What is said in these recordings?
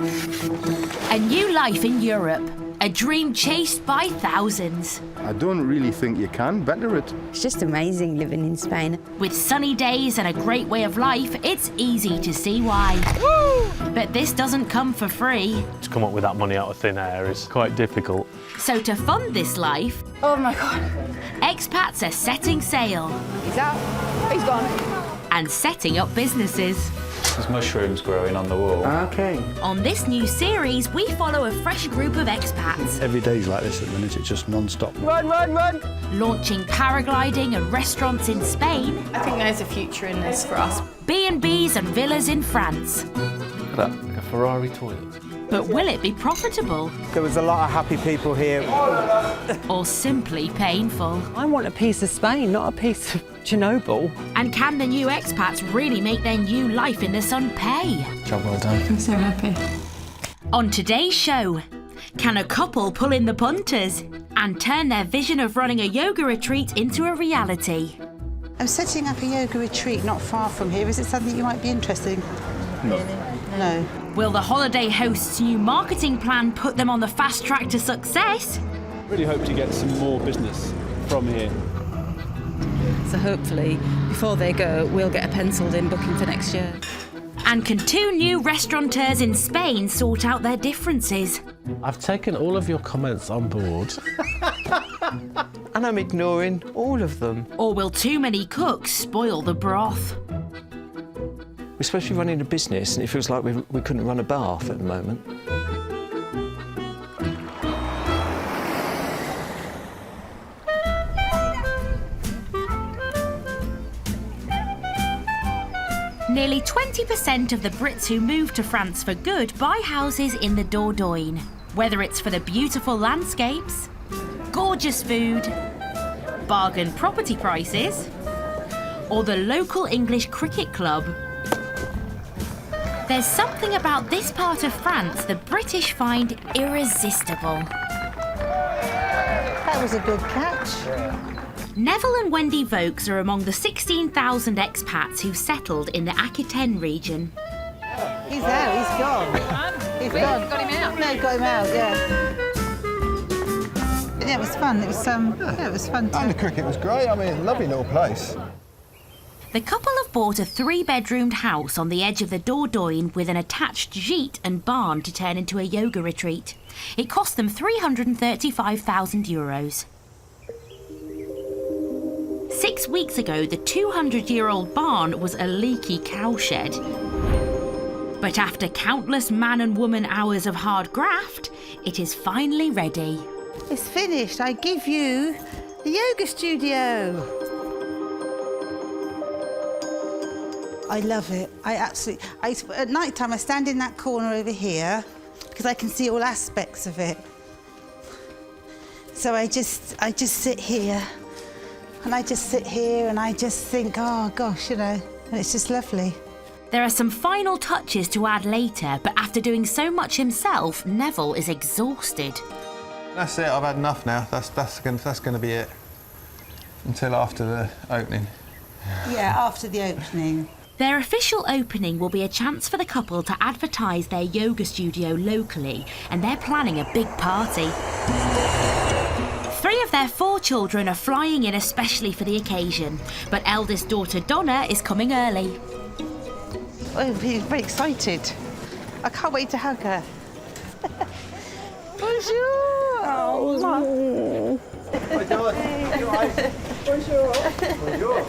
A new life in Europe, a dream chased by thousands. I don't really think you can better it. It's just amazing living in Spain. With sunny days and a great way of life, it's easy to see why. Woo! But this doesn't come for free. To come up with that money out of thin air is quite difficult. So to fund this life, Oh my God. expats are setting sail He's out. He's gone. and setting up businesses. There's mushrooms growing on the wall. Okay. On this new series, we follow a fresh group of expats Every day's like this at the minute, it's just non-stop. Run, run, run. launching paragliding and restaurants in Spain, I think there's a future in this for us. B&Bs and villas in France. Look at that, like a Ferrari toilet. But will it be profitable There was a lot of happy people here. or simply painful? I want a piece of Spain, not a piece of Chernobyl. And can the new expats really make their new life in the sun pay? Job well done. I'm so happy. On today's show, can a couple pull in the punters and turn their vision of running a yoga retreat into a reality? I'm setting up a yoga retreat not far from here. Is it something you might be interested in? No. Will the holiday host's new marketing plan put them on the fast track to success? Really hope to get some more business from here. So hopefully, before they go, we'll get a penciled-in booking for next year. And can two new restaurateurs in Spain sort out their differences? I've taken all of your comments on board. And I'm ignoring all of them. Or will too many cooks spoil the broth? We're supposed to be running a business and it feels like we couldn't run a bath at the moment. Nearly 20% of the Brits who move to France for good buy houses in the Dordogne. Whether it's for the beautiful landscapes, gorgeous food, bargain property prices, or the local English cricket club. There's something about this part of France the British find irresistible. That was a good catch. Neville and Wendy Vokes are among the 16,000 expats who settled in the Aquitaine region. He's out, he's gone. He's gone. Got him out. No, got him out, yeah. But yeah, it was fun. It was it was fun And the too. cricket was great. I mean, lovely little place. The couple have bought a 3-bedroomed house on the edge of the Dordogne with an attached gîte and barn to turn into a yoga retreat. It cost them €335,000. 6 weeks ago, the 200-year-old barn was a leaky cowshed. But after countless man and woman hours of hard graft, it is finally ready. It's finished. I give you the yoga studio. I love it. At night time, I stand in that corner over here because I can see all aspects of it. So I just sit here. And I just sit here and I just think, oh gosh, and it's just lovely. There are some final touches to add later, but after doing so much himself, Neville is exhausted. That's it. I've had enough now. That's going to be it until after the opening. Yeah, after the opening. Their official opening will be a chance for the couple to advertise their yoga studio locally, and they're planning a big party. 3 of their 4 children are flying in especially for the occasion, but eldest daughter Donna is coming early. I'm very excited. I can't wait to hug her. Bonjour! Oh, Bonjour.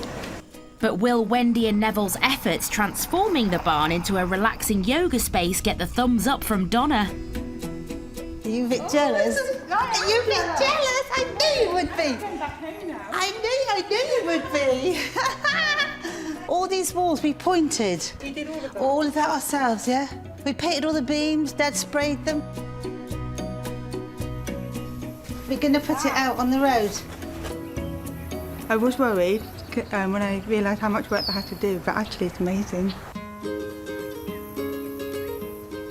But will Wendy and Neville's efforts transforming the barn into a relaxing yoga space get the thumbs up from Donna? Are you a bit jealous? Are you a bit jealous? I knew you would be. I knew you would be. All these walls we pointed. All of that ourselves, yeah? We painted all the beams, Dad sprayed them. We're going to put it out on the road. I was worried when I realised how much work I had to do, but actually it's amazing.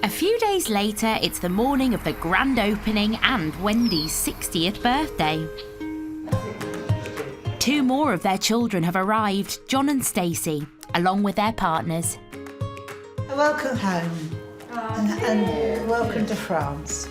A few days later, it's the morning of the grand opening and Wendy's 60th birthday. 2 more of their children have arrived, John and Stacey, along with their partners. Welcome home. And welcome to France.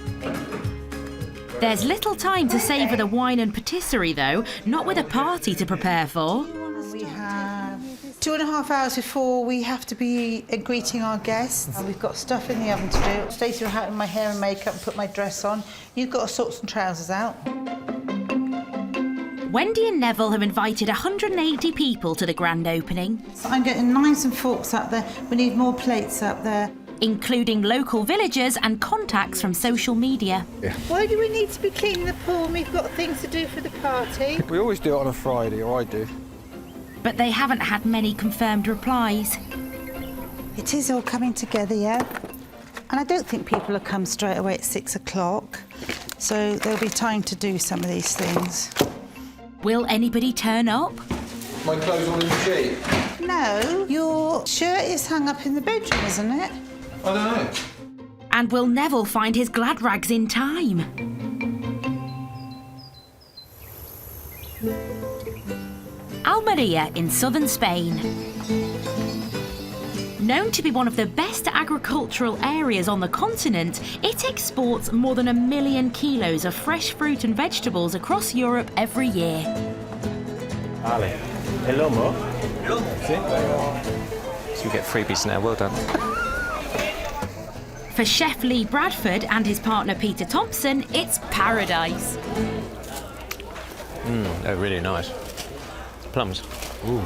There's little time to savour the wine and patisserie, though, not with a party to prepare for. We have 2.5 hours before we have to be greeting our guests. We've got stuff in the oven to do. Stacey will have my hair and makeup and put my dress on. You've got to sort some trousers out. Wendy and Neville have invited 180 people to the grand opening. So I'm getting knives and forks up there. We need more plates up there. Including local villagers and contacts from social media. Why do we need to be cleaning the pool when we've got things to do for the party? We always do it on a Friday, or I do. But they haven't had many confirmed replies. It is all coming together, yeah? And I don't think people will come straight away at 6 o'clock. So there'll be time to do some of these things. Will anybody turn up? My clothes all in the sheet? No, your shirt is hung up in the bedroom, isn't it? I don't know. And will Neville find his glad rags in time? Almeria in southern Spain. Known to be one of the best agricultural areas on the continent, it exports more than 1 million kilos of fresh fruit and vegetables across Europe every year. Ale, hello, Mo. So we get freebies now, well done. For Chef Lee Bradford and his partner Peter Thompson, it's paradise. Oh, really nice. Plums. Ooh.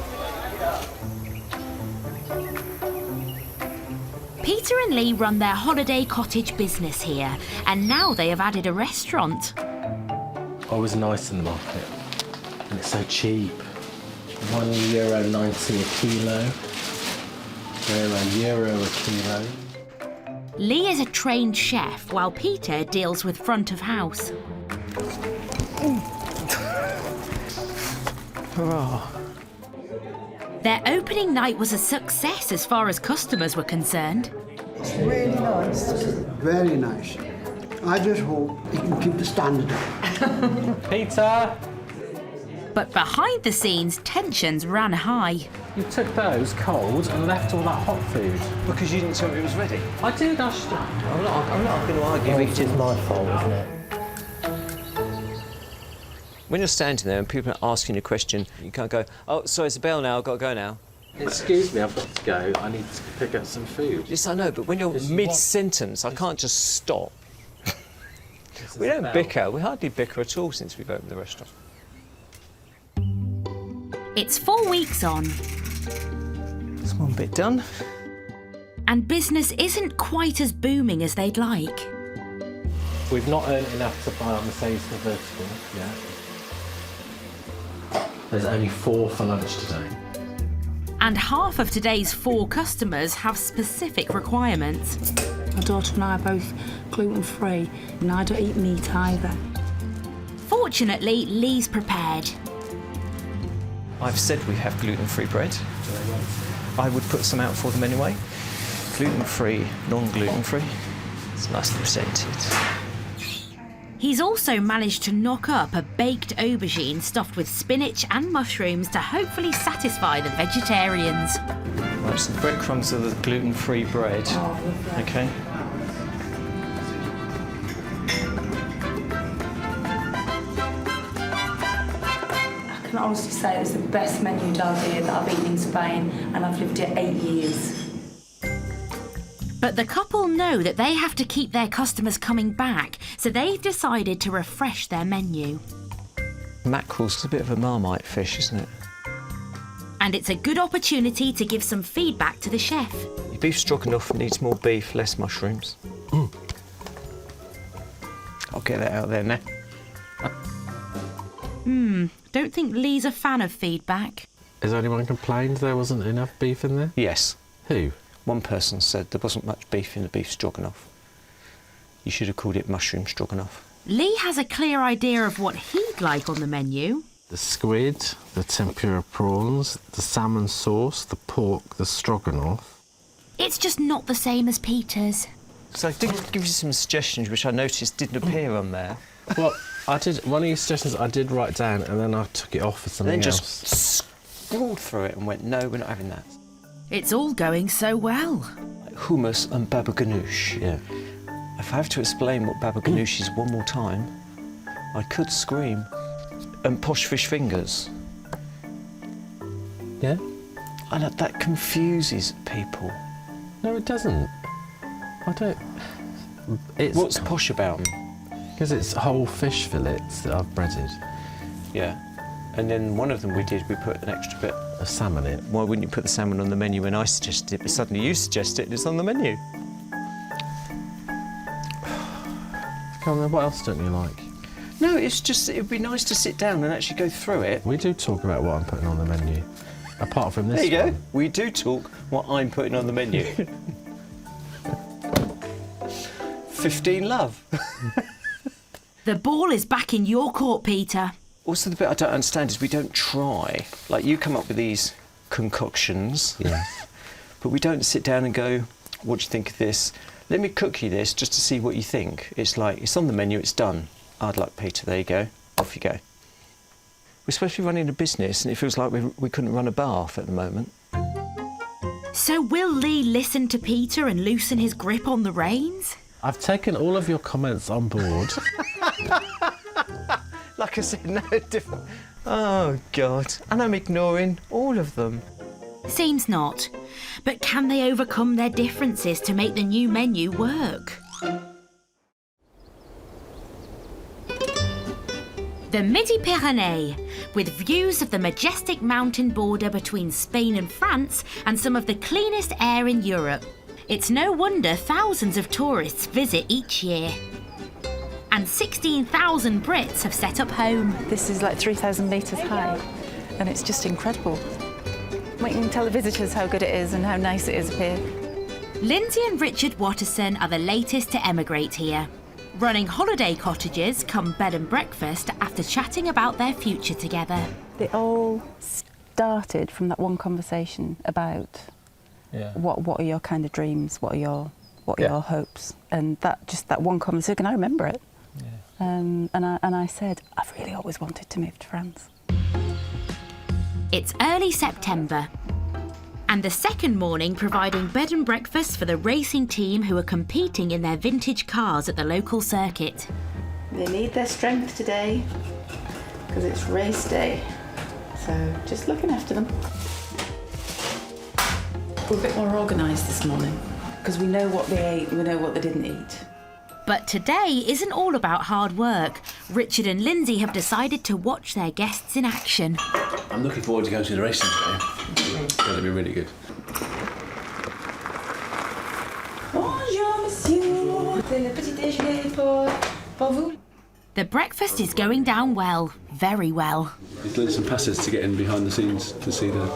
Peter and Lee run their holiday cottage business here, and now they have added a restaurant. Always nice in the market, and it's so cheap. €1.90 a kilo. €1 a kilo. Lee is a trained chef, while Peter deals with front of house. Hurrah. Their opening night was a success as far as customers were concerned. It's really nice. Very nice. I just hope he can keep the standard up. Peter! But behind the scenes, tensions ran high. You took those cold and left all that hot food. Because you didn't tell me it was ready. I did, I'm not going to argue. Well, it is my fault, isn't it? When you're standing there and people are asking you a question, you can't go, oh, sorry, it's a bell now, I've got to go now. Excuse me, I've got to go. I need to pick up some food. Yes, I know, but when you're mid-sentence, I can't just stop. We don't bicker. We hardly bicker at all since we've opened the restaurant. It's 4 weeks on. There's one bit done. And business isn't quite as booming as they'd like. We've not earned enough to buy our Mercedes convertible yet. There's only 4 for lunch today. And half of today's 4 customers have specific requirements. My daughter and I are both gluten-free, and I don't eat meat either. Fortunately, Lee's prepared. I've said we have gluten-free bread. I would put some out for them anyway. Gluten-free, non-gluten-free. It's nicely presented. He's also managed to knock up a baked aubergine stuffed with spinach and mushrooms to hopefully satisfy the vegetarians. Right, so the breadcrumbs are the gluten-free bread. Oh, okay. I can honestly say it was the best menu down here that I've eaten in Spain, and I've lived here 8 years. But the couple know that they have to keep their customers coming back, so they've decided to refresh their menu. Mackerel's a bit of a Marmite fish, isn't it? And it's a good opportunity to give some feedback to the chef. Your beef stroganoff needs more beef, less mushrooms. I'll get that out there now. Don't think Lee's a fan of feedback. Has anyone complained there wasn't enough beef in there? Yes. Who? One person said there wasn't much beef in the beef stroganoff. You should have called it mushroom stroganoff. Lee has a clear idea of what he'd like on the menu. The squid, the tempura prawns, the salmon sauce, the pork, the stroganoff. It's just not the same as Peter's. So I did give you some suggestions which I noticed didn't appear on there. Well, I did, one of your suggestions I did write down and then I took it off for something else. And then just scrolled through it and went, no, we're not having that. It's all going so well. hummus and baba ganoush. Yeah. If I have to explain what baba ganoush is one more time, I could scream. And posh fish fingers. Yeah? I know that confuses people. No, it doesn't. I don't... It's... What's posh about them? Because it's whole fish fillets that I've breaded. Yeah. And then one of them we put an extra bit of salmon in. Why wouldn't you put the salmon on the menu when I suggested it, but suddenly you suggest it and it's on the menu? Come on, what else don't you like? No, it's just, it'd be nice to sit down and actually go through it. We do talk about what I'm putting on the menu. Apart from this There you one. go. We do talk what I'm putting on the menu. 15 love. The ball is back in your court, Peter. Also, the bit I don't understand is we don't try. Like, you come up with these concoctions. Yes. But we don't sit down and go, what do you think of this? Let me cook you this just to see what you think. It's like, it's on the menu, it's done. I'd like Peter, there you go. Off you go. We're supposed to be running a business and it feels like we couldn't run a bath at the moment. So will Lee listen to Peter and loosen his grip on the reins? I've taken all of your comments on board. Like I said, no different. Oh, God. And I'm ignoring all of them. Seems not. But can they overcome their differences to make the new menu work? The Midi-Pyrénées, with views of the majestic mountain border between Spain and France and some of the cleanest air in Europe. It's no wonder thousands of tourists visit each year. And 16,000 Brits have set up home. This is like 3,000 metres high, and it's just incredible. We can tell the visitors how good it is and how nice it is up here. Lindsay and Richard Watterson are the latest to emigrate here, running holiday cottages come bed and breakfast after chatting about their future together. They all started from that one conversation about what are your kind of dreams, what are your hopes, and that one conversation, I remember it. Yeah. And I said, I've really always wanted to move to France. It's early September, and the second morning providing bed and breakfast for the racing team who are competing in their vintage cars at the local circuit. They need their strength today because it's race day, so just looking after them. We're a bit more organised this morning because we know what they ate, we know what they didn't eat. But today isn't all about hard work. Richard and Lindsay have decided to watch their guests in action. I'm looking forward to going to the racing today. It's going to be really good. Bonjour, monsieur. C'est le petit déjeuner pour vous. The breakfast is going down well, very well. He's learned some passes to get in behind the scenes to see the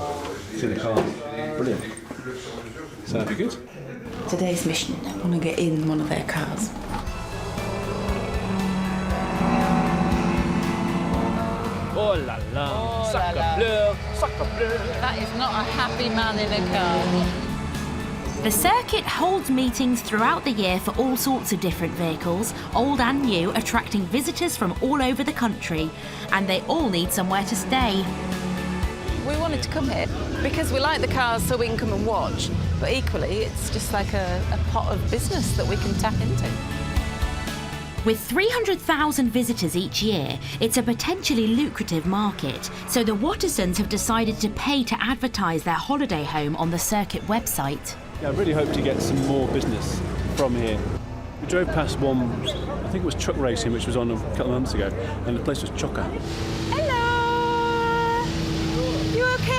car. Brilliant. So that'd be good. Today's mission, I want to get in one of their cars. Oh la la, sacre bleu, sacre bleu. That is not a happy man in a car. The circuit holds meetings throughout the year for all sorts of different vehicles, old and new, attracting visitors from all over the country, and they all need somewhere to stay. We wanted to come here because we like the cars so we can come and watch, but equally it's just like a pot of business that we can tap into. With 300,000 visitors each year, it's a potentially lucrative market, so the Wattersons have decided to pay to advertise their holiday home on the circuit website. Yeah, I really hope to get some more business from here. We drove past one, I think it was truck racing, which was on a couple of months ago, and the place was chocker. Hello! You okay?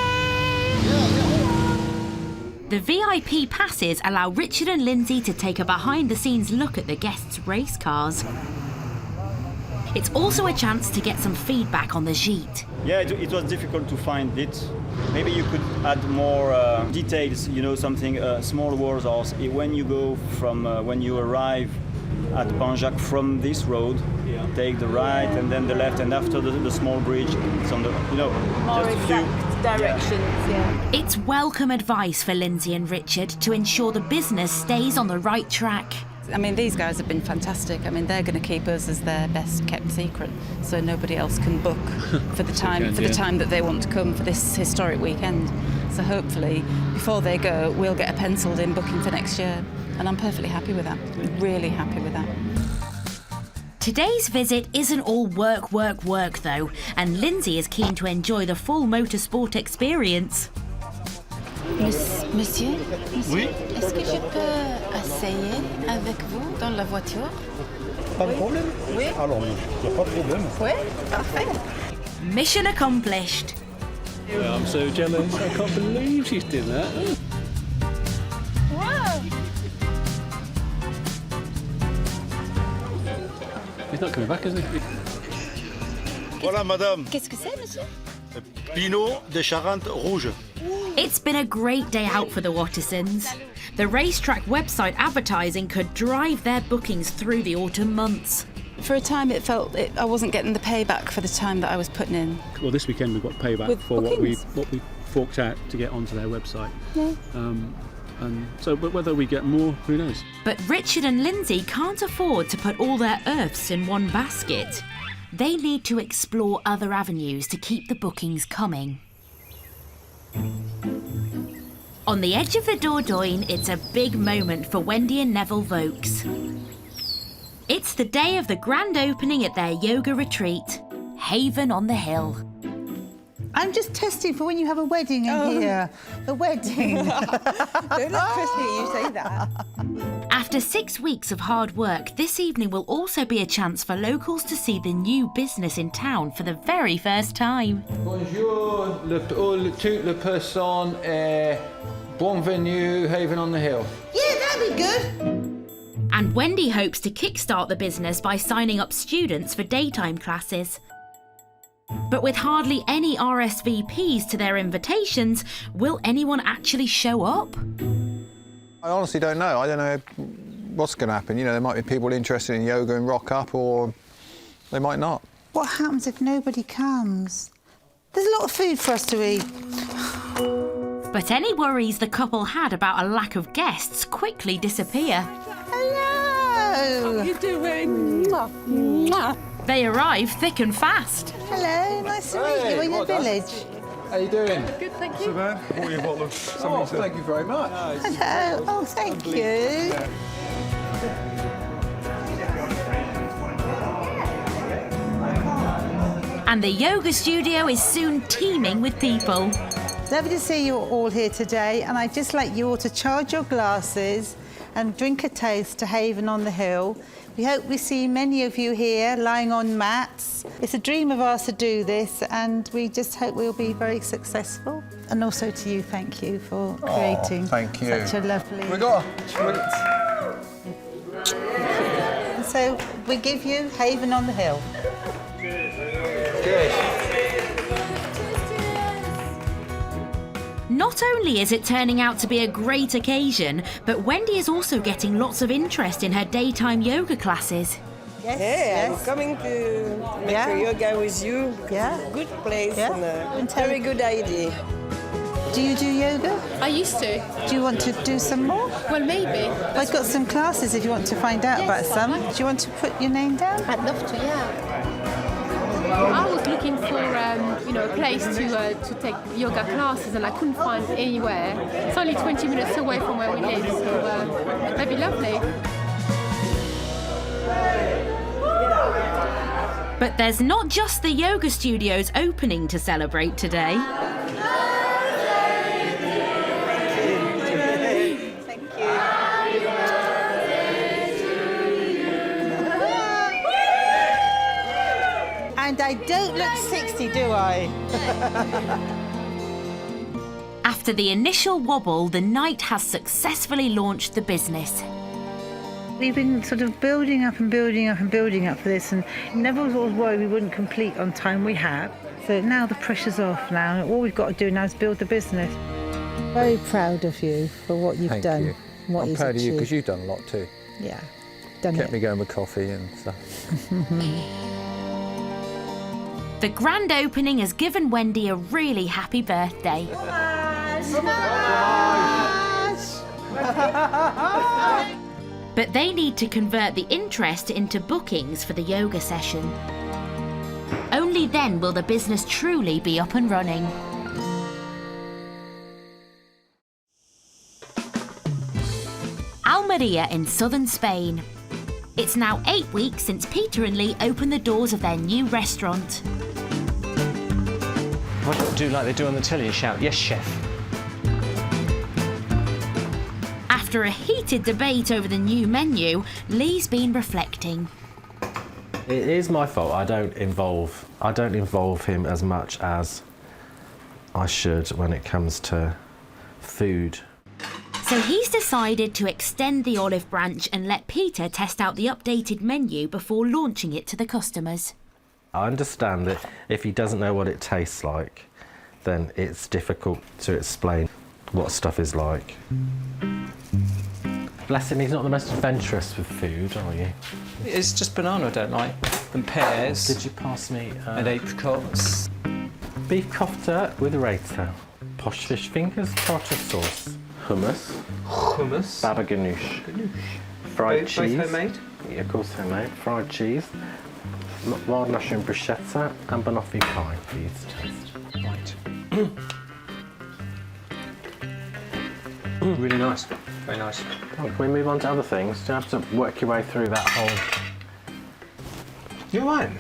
The VIP passes allow Richard and Lindsay to take a behind-the-scenes look at the guests' race cars. It's also a chance to get some feedback on the gîte. Yeah, it was difficult to find it. Maybe you could add more details, you know, something, small words, or when you go from, when you arrive at Banjac from this road, take the right and then the left, and after the small bridge, it's on the, you know, More just a few directions, yeah. It's welcome advice for Lindsay and Richard to ensure the business stays on the right track. I mean, these guys have been fantastic. I mean, they're going to keep us as their best kept secret, so nobody else can book for the time the time that they want to come for this historic weekend. So hopefully, before they go, we'll get a penciled in booking for next year, and I'm perfectly happy with that. Really happy with that. Today's visit isn't all work, work, work though, and Lindsay is keen to enjoy the full motorsport experience. Monsieur, Oui. est-ce que je peux essayer avec vous dans la voiture? Pas de problème? Oui. Alors, il n'y a pas de problème. Oui, parfait. Mission accomplished. Yeah, I'm so jealous. I can't believe she's doing that. Wow. He's not coming back, is he? Voilà, madame. Qu'est-ce que c'est, monsieur? Pinot de Charente rouge. It's been a great day out for the Wattersons. The racetrack website advertising could drive their bookings through the autumn months. For a time, it felt I wasn't getting the payback for the time that I was putting in. Well, this weekend we've got payback With for what we bookings. forked out to get onto their website. Yeah. And so, but whether we get more, who knows? But Richard and Lindsay can't afford to put all their earths in one basket. They need to explore other avenues to keep the bookings coming. On the edge of the Dordogne, it's a big moment for Wendy and Neville Vokes. It's the day of the grand opening at their yoga retreat, Haven on the Hill. I'm just testing for when you have a wedding in here. The wedding. Don't let Chris hear you say that. After 6 weeks of hard work, this evening will also be a chance for locals to see the new business in town for the very first time. Bonjour, toute la personne bienvenue, Haven on the Hill. Yeah, that'd be good. And Wendy hopes to kickstart the business by signing up students for daytime classes. But with hardly any RSVPs to their invitations, will anyone actually show up? I honestly don't know. I don't know what's going to happen. You know, there might be people interested in yoga and rock up, or they might not. What happens if nobody comes? There's a lot of food for us to eat. But any worries the couple had about a lack of guests quickly disappear. Hello! How are you doing? Mwah. Mwah. They arrive thick and fast. Hello, nice to meet you in your village. How you doing? Good, thank you. Bought you a bottle of something to... Thank you very much. Hello. Oh, thank you. And the yoga studio is soon teeming with people. Lovely to see you all here today, and I'd just like you all to charge your glasses and drink a toast to Haven on the Hill. We hope we see many of you here lying on mats. It's a dream of ours to do this, and we just hope we'll be very successful. And also to you, thank you for creating thank you. such a lovely We got. And so we give you Haven on the Hill. Cheers. Not only is it turning out to be a great occasion, but Wendy is also getting lots of interest in her daytime yoga classes. Yes, I'm coming to make a yoga with you. Yeah. Good place and a And very good idea. Do you do yoga? I used to. Do you want to do some more? Well, maybe. I've got some classes if you want to find out about some. Do you want to put your name down? I'd love to, yeah. I was looking for, a place to take yoga classes, and I couldn't find anywhere. It's only 20 minutes away from where we live, so that'd be lovely. But there's not just the yoga studios opening to celebrate today. And I don't look 60, do I? After the initial wobble, the night has successfully launched the business. We've been sort of building up and building up and building up for this, and Neville was always worried we wouldn't complete on time. We have. So now the pressure's off now. All we've got to do now is build the business. Very proud of you for what you've done. You. What I'm you've proud of you achieved. because you've done a lot too. Yeah, done Kept it. me going with coffee and stuff. The grand opening has given Wendy a really happy birthday. But they need to convert the interest into bookings for the yoga session. Only then will the business truly be up and running. Almeria in southern Spain. It's now 8 weeks since Peter and Lee opened the doors of their new restaurant. Why don't do like they do on the telly and shout, "Yes, chef." After a heated debate over the new menu, Lee's been reflecting. It is my fault. I don't involve him as much as I should when it comes to food. So he's decided to extend the olive branch and let Peter test out the updated menu before launching it to the customers. I understand that if he doesn't know what it tastes like, then it's difficult to explain what stuff is like. Bless him, he's not the most adventurous with food, are you? It's just banana I don't like, and pears. Did you pass me... and apricots. Beef kofta with raita, posh fish fingers, tartar sauce, hummus, baba ganoush, fried cheese. Both homemade? Yeah, of course homemade. Fried cheese, wild mushroom bruschetta, and banoffee pie for you to taste. Right. Really nice. Very nice. Oh, can we move on to other things? Do you have to work your way through that whole... You're right.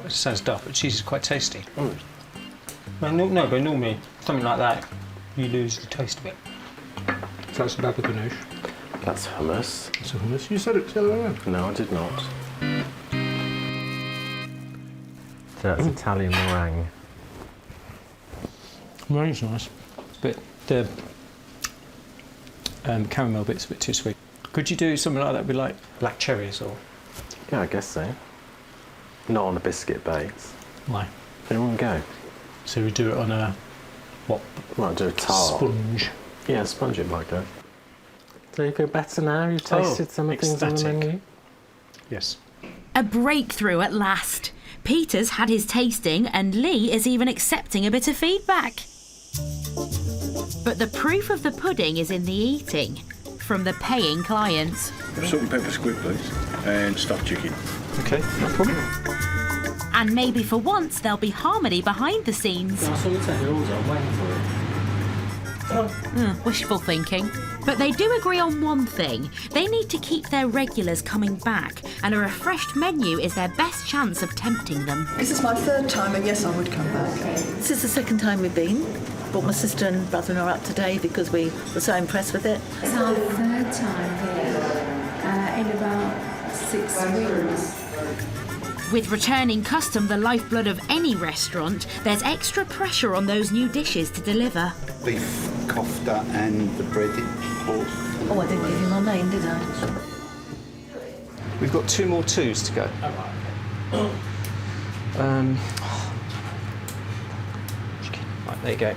It sounds daft, but cheese is quite tasty. But normally, something like that, you lose the taste of it. So that's baba ganoush. That's hummus. That's a hummus. You said it the other way around. No, I did not. So that's Italian meringue. Meringue's nice. But the caramel bit's a bit too sweet. Could you do something like that with like black cherries or? Yeah, I guess so. Not on a biscuit base. Why? They wouldn't go. So we do it on a what? Might do a tart. Sponge. Yeah, a sponge it might go. Do you feel better now? You've tasted some of the things on the menu? Yes. A breakthrough at last. Peter's had his tasting and Lee is even accepting a bit of feedback. But the proof of the pudding is in the eating, from the paying clients. Salt and pepper squid, please, and stuffed chicken. Okay, no problem. And maybe for once there'll be harmony behind the scenes. I saw you take your order, I'm waiting for it. Wishful thinking. But they do agree on one thing. They need to keep their regulars coming back, and a refreshed menu is their best chance of tempting them. This is my third time, and yes, I would come back. This is the second time we've been. Brought my sister and brother-in-law up today because we were so impressed with it. It's our third time here in about 6 weeks. With returning custom the lifeblood of any restaurant, there's extra pressure on those new dishes to deliver. Beef kofta and the breaded pork. Oh, I didn't give you my name, did I? We've got 2 more twos to go. Right, there you go.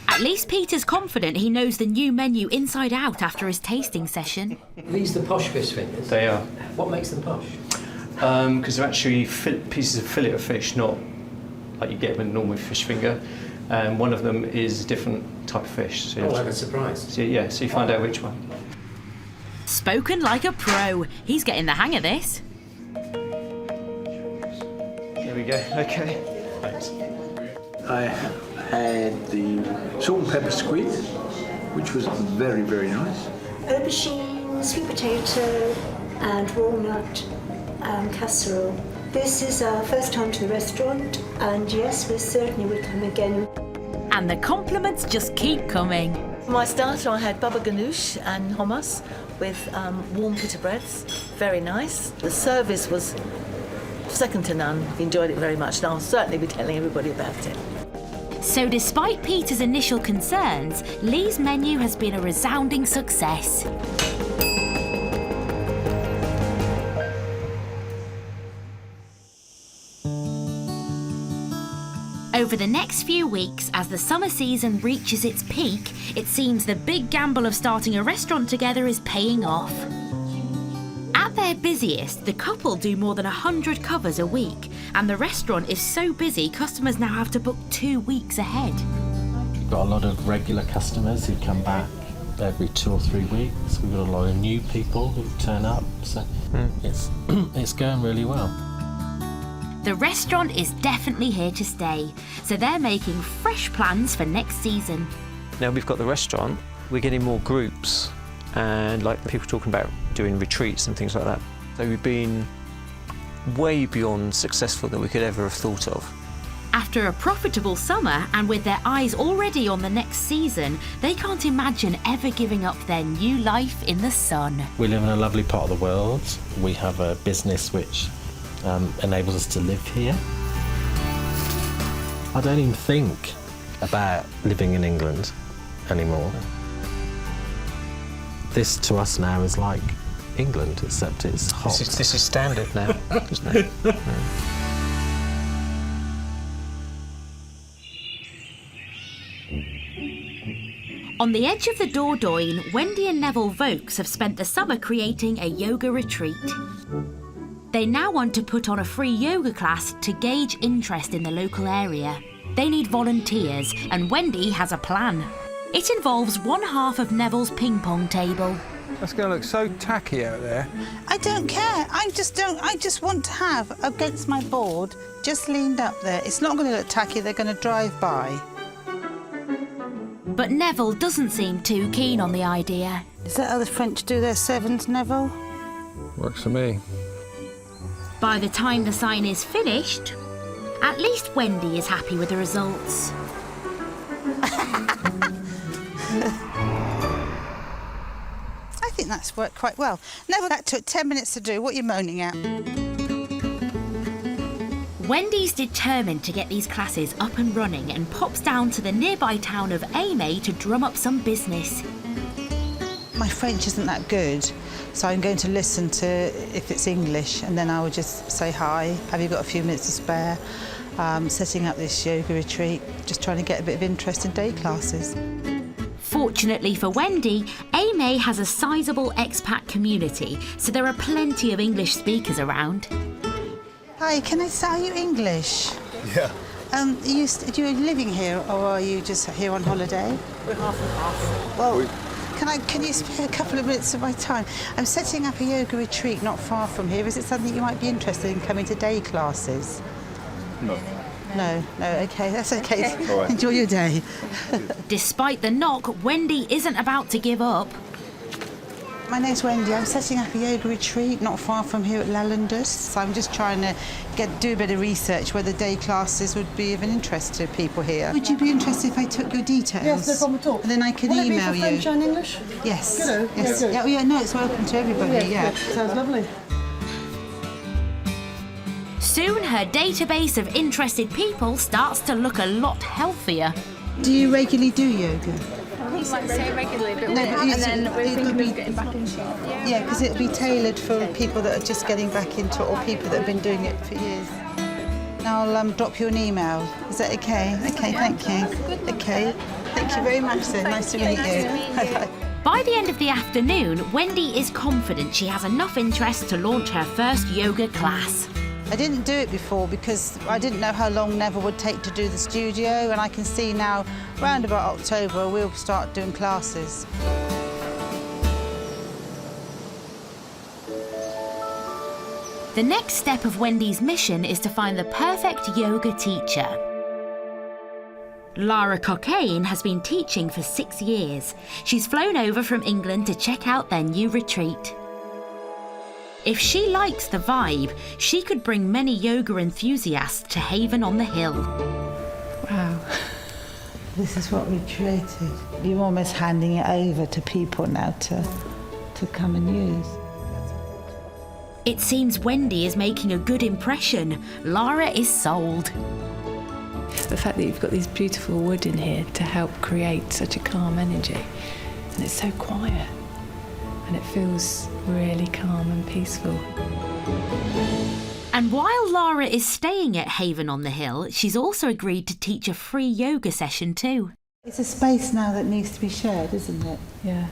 At least Peter's confident he knows the new menu inside out after his tasting session. These the posh fish fingers? They are. What makes them posh? Because they're actually pieces of fillet of fish, not like you get with a normal fish finger. One of them is a different type of fish. So oh, like a surprise. So, yeah, so you find out which one. Spoken like a pro. He's getting the hang of this. There we go. Okay. Thanks. I had the salt and pepper squid, which was very, very nice. Aubergine, sweet potato and walnut casserole. This is our first time to the restaurant, and yes, we certainly would come again. And the compliments just keep coming. For my starter, I had baba ganoush and hummus with warm pita breads. Very nice. The service was second to none. Enjoyed it very much, and I'll certainly be telling everybody about it. So despite Peter's initial concerns, Lee's menu has been a resounding success. Over the next few weeks, as the summer season reaches its peak, it seems the big gamble of starting a restaurant together is paying off. At their busiest, the couple do more than 100 covers a week, and the restaurant is so busy customers now have to book 2 weeks ahead. We've got a lot of regular customers who come back every 2 or 3 weeks. We've got a lot of new people who turn up, so it's going really well. The restaurant is definitely here to stay, so they're making fresh plans for next season. Now we've got the restaurant, we're getting more groups and like people talking about doing retreats and things like that. So we've been way beyond successful than we could ever have thought of. After a profitable summer and with their eyes already on the next season, they can't imagine ever giving up their new life in the sun. We live in a lovely part of the world. We have a business which enables us to live here. I don't even think about living in England anymore. This to us now is like England, except it's hot. This is standard now, isn't it? On the edge of the Dordogne, Wendy and Neville Vokes have spent the summer creating a yoga retreat. They now want to put on a free yoga class to gauge interest in the local area. They need volunteers, and Wendy has a plan. It involves one half of Neville's ping pong table. That's going to look so tacky out there. I don't care. I just want to have against my board, just leaned up there. It's not going to look tacky. They're going to drive by. But Neville doesn't seem too keen on the idea. Is that how the French do their sevens, Neville? Works for me. By the time the sign is finished, at least Wendy is happy with the results. I think that's worked quite well. Neville, that took 10 minutes to do. What are you moaning at? Wendy's determined to get these classes up and running and pops down to the nearby town of Aimé to drum up some business. My French isn't that good, so I'm going to listen to if it's English, and then I will just say hi. Have you got a few minutes to spare? Setting up this yoga retreat, just trying to get a bit of interest in day classes. Fortunately for Wendy, Aimé has a sizable expat community, so there are plenty of English speakers around. Hi, can I say, are you English? Yeah. Are you living here, or are you just here on holiday? We're half and half. Well, can you spare a couple of minutes of my time? I'm setting up a yoga retreat not far from here. Is it something you might be interested in, coming to day classes? No. No, okay, that's okay. All right. Enjoy your day. Despite the knock, Wendy isn't about to give up. My name's Wendy. I'm setting up a yoga retreat not far from here at Lallandus. So I'm just trying to do a bit of research whether day classes would be of an interest to people here. Would you be interested if I took your details? Yes, no problem at all. And then I could email you. French and English? Yes. Good. Yes. Yeah, good. Yeah, no, it's welcome to everybody. Yeah. Sounds lovely. Soon her database of interested people starts to look a lot healthier. Do you regularly do yoga? I wouldn't like to say regularly, but we're thinking of getting back into it. Yeah, because it'll be tailored for people that are just getting back into it or people that have been doing it for years. Now I'll drop you an email. Is that okay? Okay, thank you. Okay, thank you very much then. Nice to meet you. By the end of the afternoon, Wendy is confident she has enough interest to launch her first yoga class. I didn't do it before because I didn't know how long Neville would take to do the studio, and I can see now, round about October, we'll start doing classes. The next step of Wendy's mission is to find the perfect yoga teacher. Lara Cockayne has been teaching for 6 years. She's flown over from England to check out their new retreat. If she likes the vibe, she could bring many yoga enthusiasts to Haven on the Hill. Wow. This is what we created. You're almost handing it over to people now to come and use. It seems Wendy is making a good impression. Lara is sold. The fact that you've got these beautiful wood in here to help create such a calm energy, and it's so quiet. And it feels really calm and peaceful. And while Lara is staying at Haven on the Hill, she's also agreed to teach a free yoga session too. It's a space now that needs to be shared, isn't it? Yeah.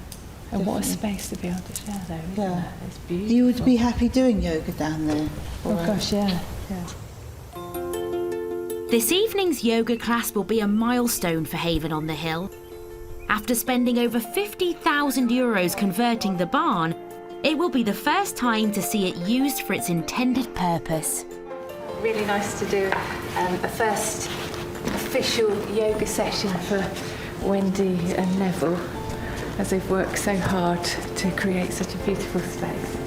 And what a space to be able to share though, isn't it? It's beautiful. You would be happy doing yoga down there? Oh gosh, yeah. This evening's yoga class will be a milestone for Haven on the Hill. After spending over €50,000 converting the barn, it will be the first time to see it used for its intended purpose. Really nice to do a first official yoga session for Wendy and Neville, as they've worked so hard to create such a beautiful space.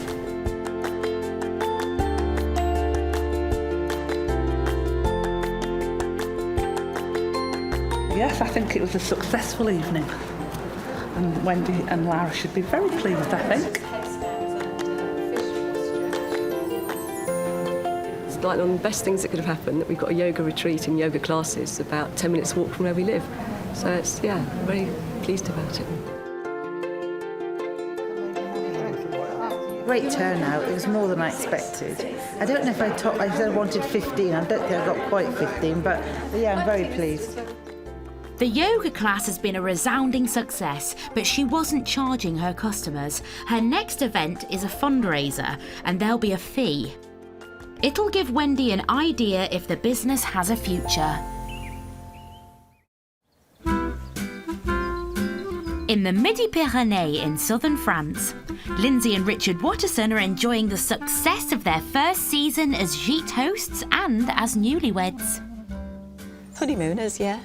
Yes, I think it was a successful evening. And Wendy and Lara should be very pleased, I think. It's like one of the best things that could have happened, that we've got a yoga retreat and yoga classes about 10 minutes walk from where we live. So it's, yeah, very pleased about it. Great turnout. It was more than I expected. I don't know if I said I wanted 15. I don't think I got quite 15, but yeah, I'm very pleased. The yoga class has been a resounding success, but she wasn't charging her customers. Her next event is a fundraiser, and there'll be a fee. It'll give Wendy an idea if the business has a future. In the Midi-Pyrénées in southern France, Lindsay and Richard Watterson are enjoying the success of their first season as gîte hosts and as newlyweds. Honeymooners, yeah.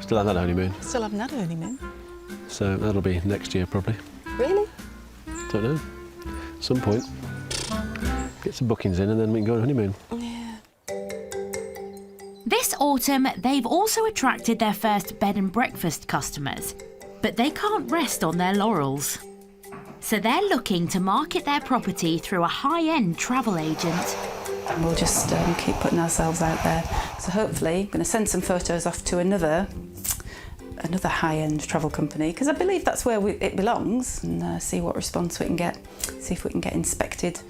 Still haven't had a honeymoon. Still haven't had a honeymoon. So that'll be next year probably. Really? Don't know. At some point. Get some bookings in and then we can go on honeymoon. Yeah. This autumn, they've also attracted their first bed and breakfast customers, but they can't rest on their laurels. So they're looking to market their property through a high-end travel agent. And we'll just keep putting ourselves out there. So hopefully, I'm going to send some photos off to another high-end travel company, because I believe that's where it belongs, and see what response we can get, see if we can get inspected.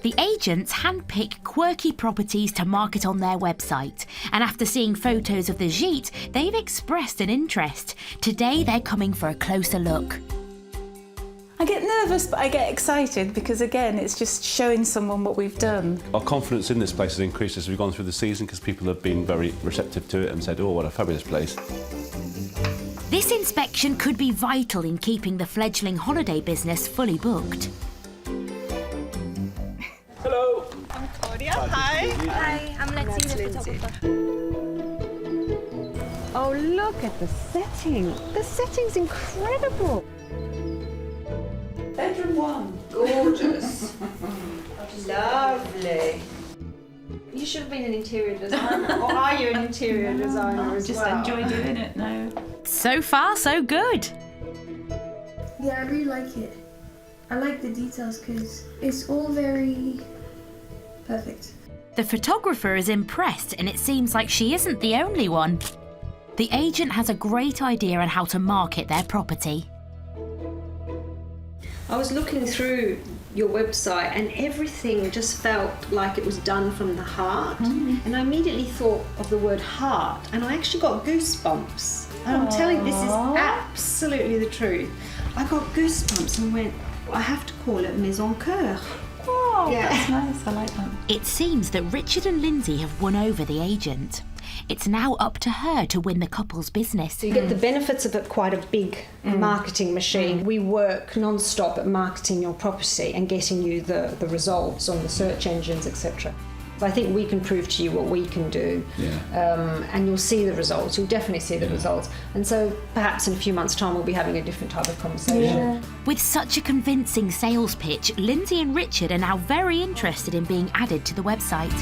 The agents handpick quirky properties to market on their website, and after seeing photos of the gîte, they've expressed an interest. Today, they're coming for a closer look. I get nervous, but I get excited because, again, it's just showing someone what we've done. Our confidence in this place has increased as we've gone through the season, because people have been very receptive to it and said, oh, what a fabulous place. This inspection could be vital in keeping the fledgling holiday business fully booked. Hello. I'm Claudia. Hi. Hi, I'm Letty, the photographer. Oh, look at the setting. The setting's incredible. Bedroom 1. Gorgeous. Lovely. You should have been an interior designer. Or are you an interior designer as well? Just enjoy doing it now. So far, so good. Yeah, I really like it. I like the details because it's all very perfect. The photographer is impressed, and it seems like she isn't the only one. The agent has a great idea on how to market their property. I was looking through your website and everything just felt like it was done from the heart. And I immediately thought of the word heart, and I actually got goosebumps. And I'm telling you, this is absolutely the truth. I got goosebumps and went, I have to call it Maison Coeur. Oh, yeah. That's nice. I like that. It seems that Richard and Lindsay have won over the agent. It's now up to her to win the couple's business. So you get the benefits of quite a big marketing machine. We work non-stop at marketing your property and getting you the results on the search engines, etc. So I think we can prove to you what we can do, and you'll see the results. You'll definitely see the results. And so perhaps in a few months' time we'll be having a different type of conversation. Yeah. With such a convincing sales pitch, Lindsay and Richard are now very interested in being added to the website.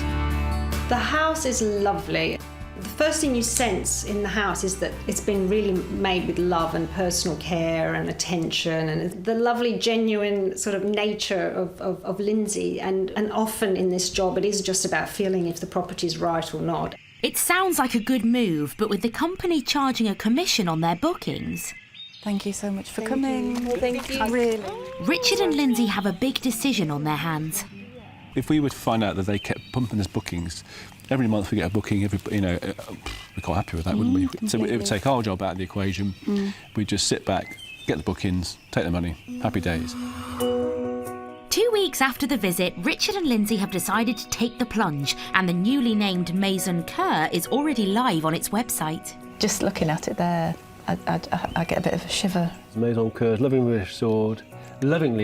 The house is lovely. The first thing you sense in the house is that it's been really made with love and personal care and attention, and the lovely, genuine sort of nature of Lindsay. And often in this job, it is just about feeling if the property's right or not. It sounds like a good move, but with the company charging a commission on their bookings... Thank you so much for coming. Thank you. Really. Richard and Lindsay have a big decision on their hands. If we were to find out that they kept pumping us bookings, every month we get a booking, we're quite happy with that, wouldn't we? So it would take our job out of the equation. We'd just sit back, get the bookings, take the money, happy days. 2 weeks after the visit, Richard and Lindsay have decided to take the plunge, and the newly named Maison Coeur is already live on its website. Just looking at it there, I get a bit of a shiver. Maison Coeur, lovingly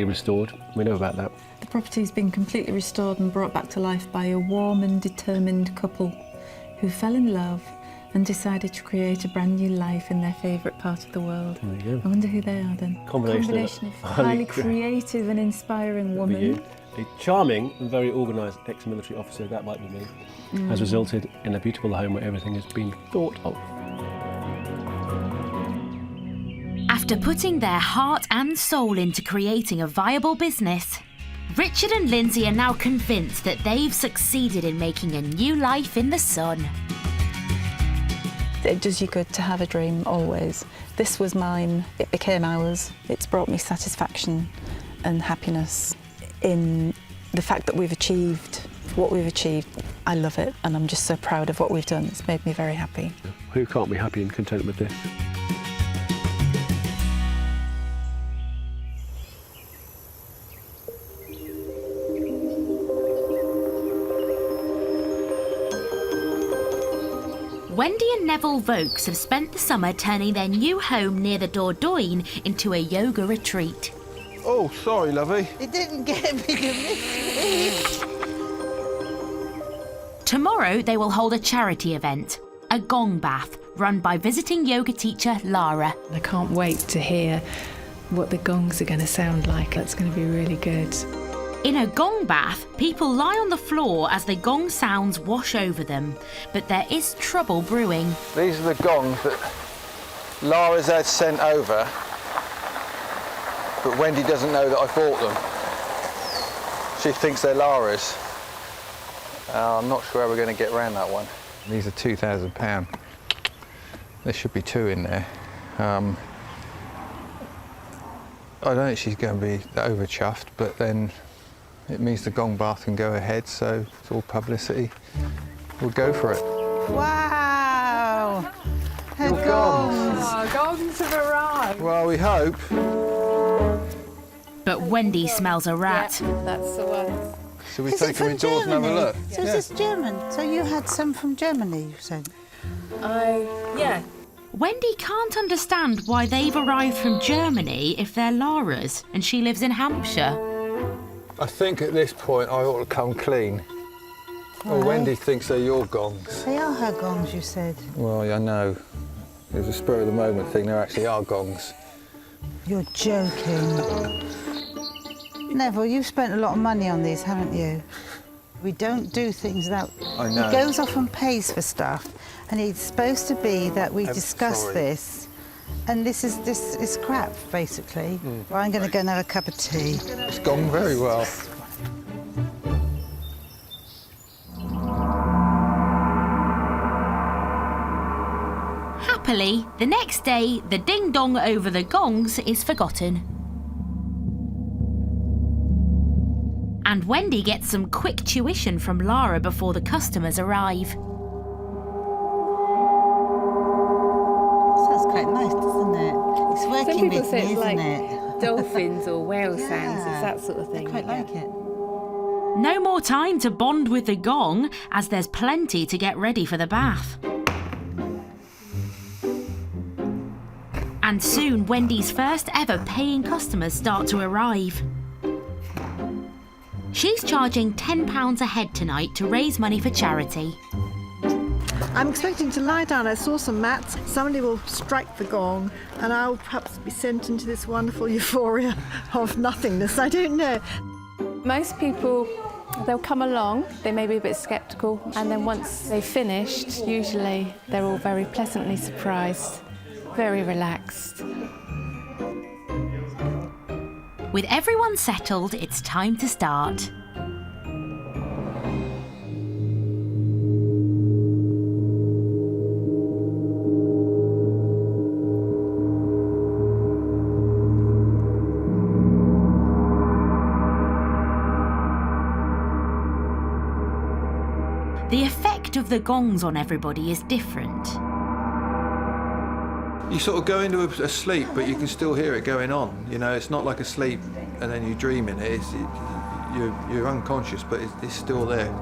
restored. We know about that. The property's been completely restored and brought back to life by a warm and determined couple who fell in love and decided to create a brand new life in their favourite part of the world. There you go. I wonder who they are then. Combination of highly creative and inspiring woman. A charming and very organised ex-military officer, that might be me, has resulted in a beautiful home where everything has been thought of. After putting their heart and soul into creating a viable business, Richard and Lindsay are now convinced that they've succeeded in making a new life in the sun. It does you good to have a dream, always. This was mine, it became ours. It's brought me satisfaction and happiness in the fact that we've achieved what we've achieved. I love it, and I'm just so proud of what we've done. It's made me very happy. Who can't be happy and content with this? Wendy and Neville Vokes have spent the summer turning their new home near the Dordogne into a yoga retreat. Oh, sorry, lovey. It didn't get me to miss me. Tomorrow they will hold a charity event, a gong bath, run by visiting yoga teacher Lara. I can't wait to hear what the gongs are going to sound like. That's going to be really good. In a gong bath, people lie on the floor as the gong sounds wash over them, but there is trouble brewing. These are the gongs that Lara's had sent over, but Wendy doesn't know that I bought them. She thinks they're Lara's. I'm not sure how we're going to get around that one. These are £2,000. There should be two in there. I don't think she's going to be over chuffed, but then it means the gong bath can go ahead, so it's all publicity. We'll go for it. Wow! Her Your gongs. Oh, gongs have arrived. Well, we hope. But Wendy smells a rat. Yeah, that's the one. Should we Is take it them from indoors and have a Germany? look? So is this German? So you had some from Germany, you said? Yeah. Wendy can't understand why they've arrived from Germany if they're Lara's and she lives in Hampshire. I think at this point I ought to come clean. Well, Wendy thinks they're your gongs. They are her gongs, you said. Well, I know. There's a spur of the moment thing, they're actually our gongs. You're joking. Neville, you've spent a lot of money on these, haven't you? We don't do things without... I know. He goes off and pays for stuff, and it's supposed to be that we discuss this, and this is crap, basically. Well, I'm going to go and have a cup of tea. It's gone very well. Happily, the next day, the ding-dong over the gongs is forgotten. And Wendy gets some quick tuition from Lara before the customers arrive. Sounds quite nice, doesn't it? It's Some working people with say me, it's isn't like it? dolphins or whale sounds. It's that sort of thing. I quite like it. No more time to bond with the gong, as there's plenty to get ready for the bath. And soon, Wendy's first ever paying customers start to arrive. She's charging £10 a head tonight to raise money for charity. I'm expecting to lie down. I saw some mats. Somebody will strike the gong and I'll perhaps be sent into this wonderful euphoria of nothingness. I don't know. Most people, they'll come along, they may be a bit sceptical, and then once they've finished, usually they're all very pleasantly surprised, very relaxed. With everyone settled, it's time to start. The effect of the gongs on everybody is different. You sort of go into a sleep, but you can still hear it going on. You know, it's not like a sleep and then you dream in it. You're unconscious, but it's still there.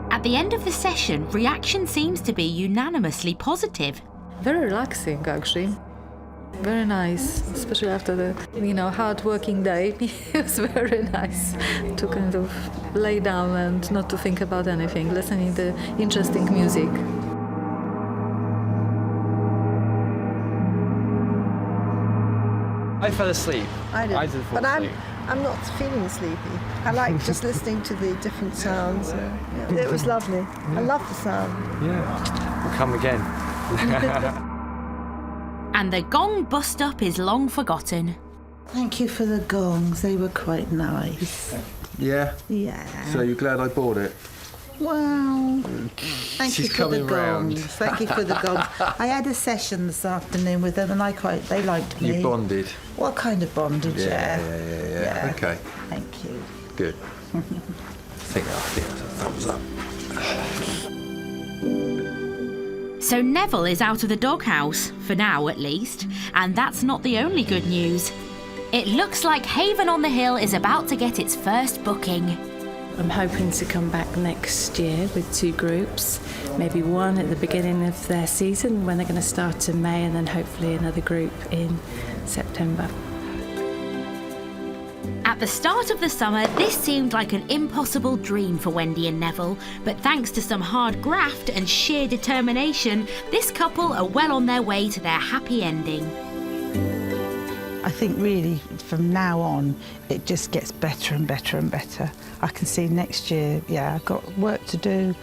At the end of the session, reaction seems to be unanimously positive. Very relaxing, actually. Very nice, especially after the, hard-working day. It was very nice to kind of lay down and not to think about anything, listening to interesting music. I fell asleep. I did. fall But asleep. I'm not feeling sleepy. I like just listening to the different sounds. It was lovely. I love the sound. Yeah. We'll come again. And the gong bust-up is long forgotten. Thank you for the gongs. They were quite nice. Yeah? Yeah. So you're glad I bought it? Well, thank She's you for the coming round. gongs. Thank you for the gongs. I had a session this afternoon with them, and they liked me. You bonded? What kind of bondage? Yeah. Okay. Thank you. Good. I think that's a thumbs up. So Neville is out of the doghouse, for now at least, and that's not the only good news. It looks like Haven on the Hill is about to get its first booking. I'm hoping to come back next year with 2 groups, maybe one at the beginning of their season when they're going to start in May, and then hopefully another group in September. At the start of the summer, this seemed like an impossible dream for Wendy and Neville, but thanks to some hard graft and sheer determination, this couple are well on their way to their happy ending. I think really from now on, it just gets better and better and better. I can see next year, I've got work to do.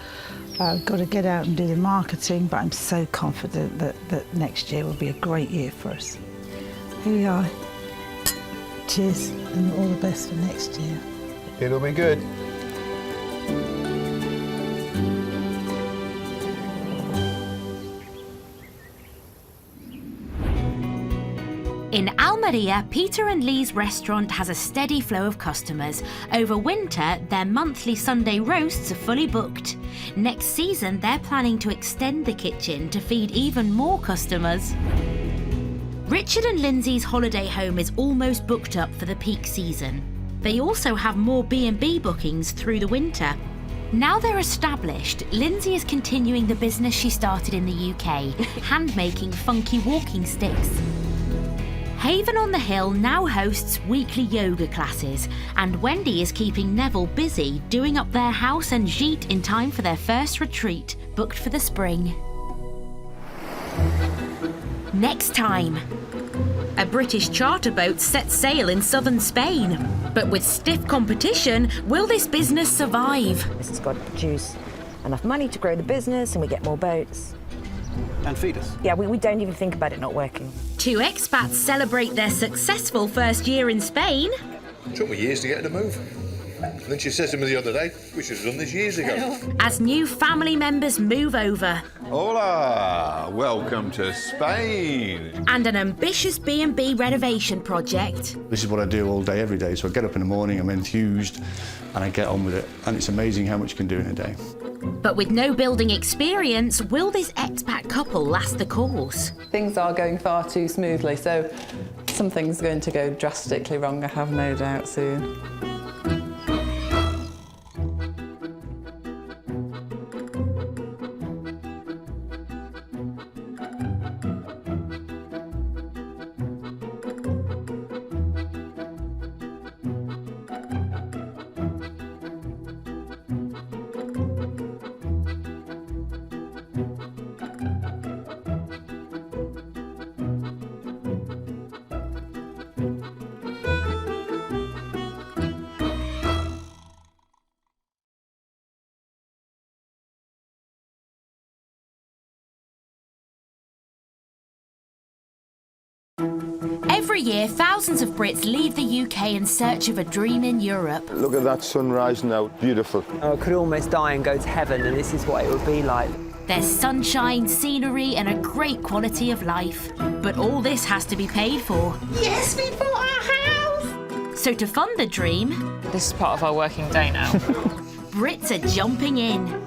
I've got to get out and do the marketing, but I'm so confident that next year will be a great year for us. Here we are. Cheers, and all the best for next year. It'll be good. In Almeria, Peter and Lee's restaurant has a steady flow of customers. Over winter, their monthly Sunday roasts are fully booked. Next season, they're planning to extend the kitchen to feed even more customers. Richard and Lindsay's holiday home is almost booked up for the peak season. They also have more B&B bookings through the winter. Now they're established, Lindsay is continuing the business she started in the UK, hand-making funky walking sticks. Haven on the Hill now hosts weekly yoga classes, and Wendy is keeping Neville busy doing up their house and gîte in time for their first retreat, booked for the spring. Next time, a British charter boat sets sail in southern Spain. But with stiff competition, will this business survive? This has got to produce enough money to grow the business and we get more boats. And feed us. Yeah, we don't even think about it not working. 2 expats celebrate their successful first year in Spain. It took me years to get her to move. And then she said to me the other day, we should have done this years ago. As new family members move over. Hola! Welcome to Spain! And an ambitious B&B renovation project. This is what I do all day, every day. So I get up in the morning, I'm enthused, and I get on with it. And it's amazing how much you can do in a day. But with no building experience, will this expat couple last the course? Things are going far too smoothly, so something's going to go drastically wrong, I have no doubt, soon. Every year, thousands of Brits leave the UK in search of a dream in Europe. Look at that sunrise now, beautiful. I could almost die and go to heaven, and this is what it would be like. There's sunshine, scenery, and a great quality of life. But all this has to be paid for. Yes, we bought our house! So to fund the dream... This is part of our working day now. Brits are jumping in.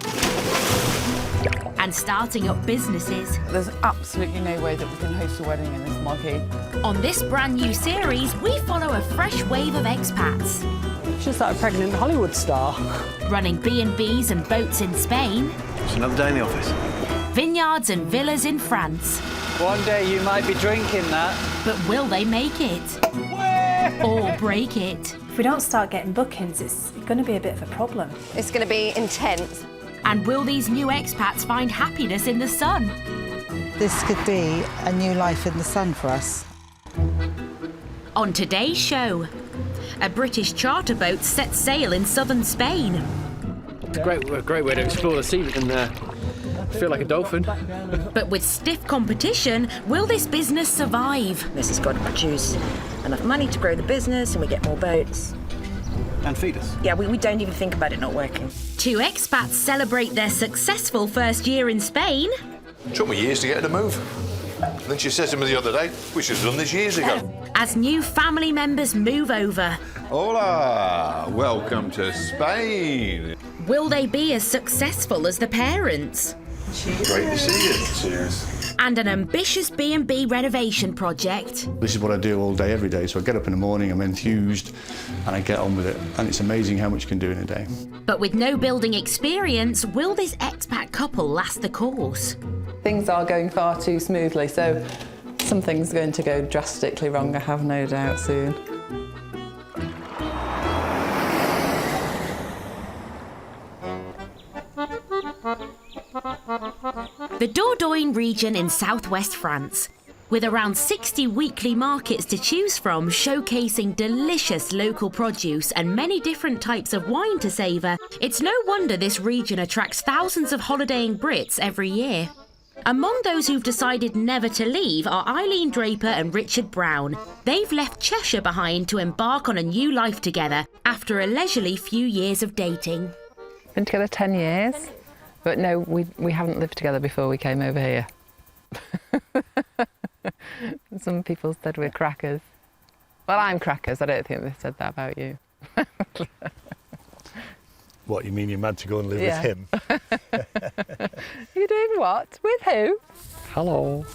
And starting up businesses. There's absolutely no way that we can host a wedding in this marquee. On this brand new series, we follow a fresh wave of expats. She's just like a pregnant Hollywood star. Running B&Bs and boats in Spain. It's another day in the office. vineyards and villas in France. One day you might be drinking that. But will they make it? Or break it? If we don't start getting bookings, it's going to be a bit of a problem. It's going to be intense. And will these new expats find happiness in the sun? This could be a new life in the sun for us. On today's show, a British charter boat sets sail in southern Spain. It's a great way to explore the sea and feel like a dolphin. But with stiff competition, will this business survive? This has got to produce enough money to grow the business and we get more boats. And feed us. Yeah, we don't even think about it not working. Two expats celebrate their successful first year in Spain. It took me years to get her to move. Then she said to me the other day, we should have done this years ago. As new family members move over. Hola! Welcome to Spain. Will they be as successful as the parents? Great to see you. Cheers. And an ambitious B&B renovation project. This is what I do all day, every day. So I get up in the morning, I'm enthused, and I get on with it. And it's amazing how much you can do in a day. But with no building experience, will this expat couple last the course? Things are going far too smoothly, so something's going to go drastically wrong, I have no doubt, soon. The Dordogne region in southwest France, with around 60 weekly markets to choose from, showcasing delicious local produce and many different types of wine to savour, it's no wonder this region attracts thousands of holidaying Brits every year. Among those who've decided never to leave are Eileen Draper and Richard Brown. They've left Cheshire behind to embark on a new life together after a leisurely few years of dating. Been together 10 years, but no, we haven't lived together before we came over here. Some people said we're crackers. Well, I'm crackers, I don't think they said that about you. What, you mean you're mad to go and live with him? You're doing what? With who? Hello.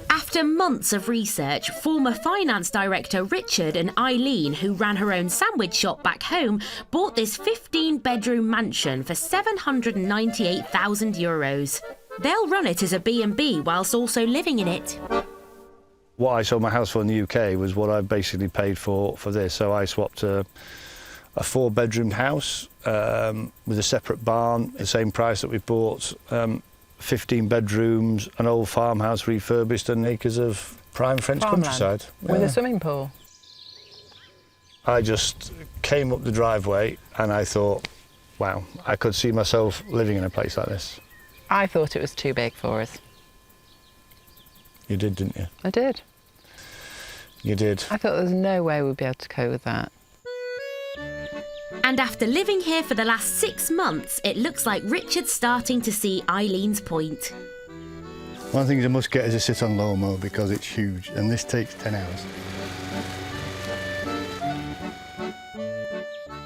After months of research, former finance director Richard and Eileen, who ran her own sandwich shop back home, bought this 15-bedroom mansion for €798,000. They'll run it as a B&B whilst also living in it. What I sold my house for in the UK was what I basically paid for this. So I swapped a 4-bedroom house with a separate barn, the same price that we bought, 15 bedrooms, an old farmhouse refurbished, and acres of prime French countryside. With a swimming pool. I just came up the driveway and I thought, wow, I could see myself living in a place like this. I thought it was too big for us. You did, didn't you? I did. You did. I thought there was no way we'd be able to cope with that. And after living here for the last 6 months, it looks like Richard's starting to see Eileen's point. One of the things I must get is a sit-on lawnmower because it's huge, and this takes 10 hours.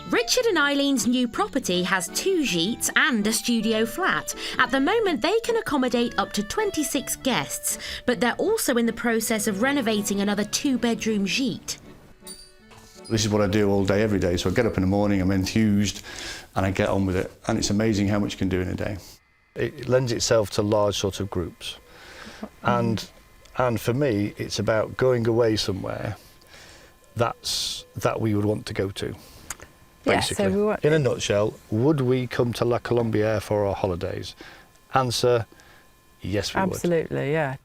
Richard and Eileen's new property has 2 gîtes and a studio flat. At the moment, they can accommodate up to 26 guests, but they're also in the process of renovating another 2-bedroom gîte. This is what I do all day, every day. So I get up in the morning, I'm enthused, and I get on with it. And it's amazing how much you can do in a day. It lends itself to large sort of groups. And for me, it's about going away somewhere that we would want to go to, basically. Yeah, so in a nutshell, would we come to La Colombière for our holidays? Answer, yes, we would. Absolutely, yeah.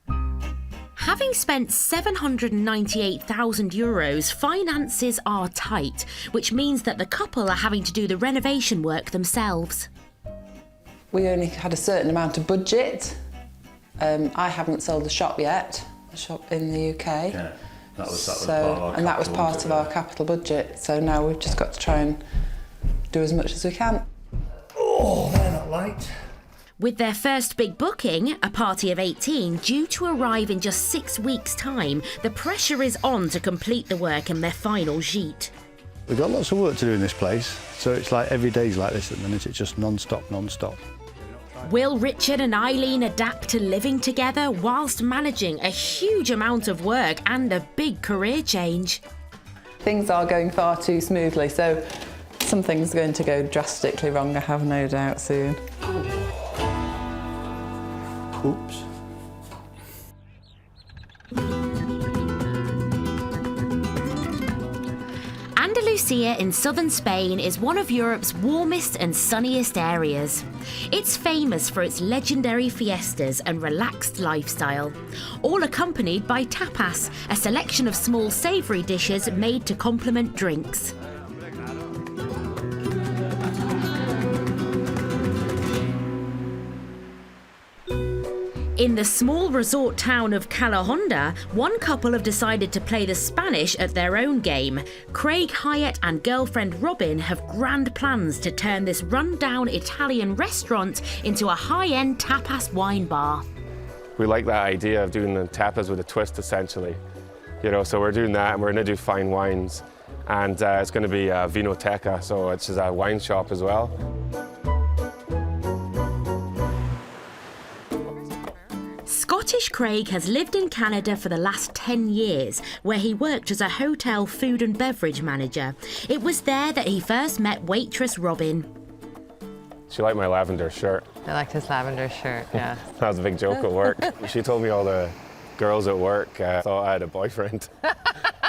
Having spent €798,000, finances are tight, which means that the couple are having to do the renovation work themselves. We only had a certain amount of budget. I haven't sold the shop yet, the shop in the UK. Yeah, that was part of our capital budget. So now we've just got to try and do as much as we can. Oh, they're not light. With their first big booking, a party of 18, due to arrive in just 6 weeks' time, the pressure is on to complete the work in their final gîte. We've got lots of work to do in this place, so it's like every day's like this at the minute. It's just non-stop, non-stop. Will Richard and Eileen adapt to living together whilst managing a huge amount of work and a big career change? Things are going far too smoothly, so something's going to go drastically wrong, I have no doubt, soon. Ooh. Andalusia in southern Spain is one of Europe's warmest and sunniest areas. It's famous for its legendary fiestas and relaxed lifestyle, all accompanied by tapas, a selection of small savoury dishes made to complement drinks. In the small resort town of Calahonda, one couple have decided to play the Spanish at their own game. Craig Hyatt and girlfriend Robin have grand plans to turn this run-down Italian restaurant into a high-end tapas wine bar. We like that idea of doing the tapas with a twist, essentially. You know, so we're doing that, and we're going to do fine wines. And it's going to be a vinoteca, so it's just a wine shop as well. Scottish Craig has lived in Canada for the last 10 years, where he worked as a hotel food and beverage manager. It was there that he first met waitress Robin. She liked my lavender shirt. I liked his lavender shirt, yeah. That was a big joke at work. She told me all the girls at work thought I had a boyfriend.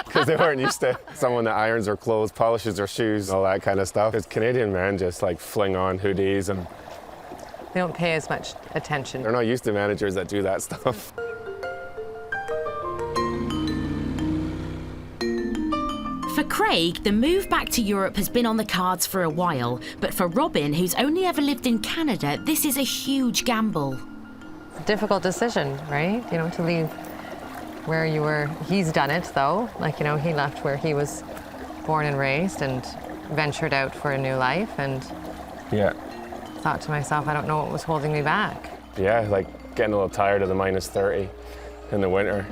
Because they weren't used to someone that irons their clothes, polishes their shoes, all that kind of stuff. Because Canadian men just like fling on hoodies and they don't pay as much attention. they're not used to managers that do that stuff. For Craig, the move back to Europe has been on the cards for a while, but for Robin, who's only ever lived in Canada, this is a huge gamble. It's a difficult decision, right? You know, to leave where you were. He's done it, though. Like, you know, he left where he was born and raised and ventured out for a new life, and Yeah. thought to myself, I don't know what was holding me back. Yeah, like getting a little tired of the minus 30 in the winter.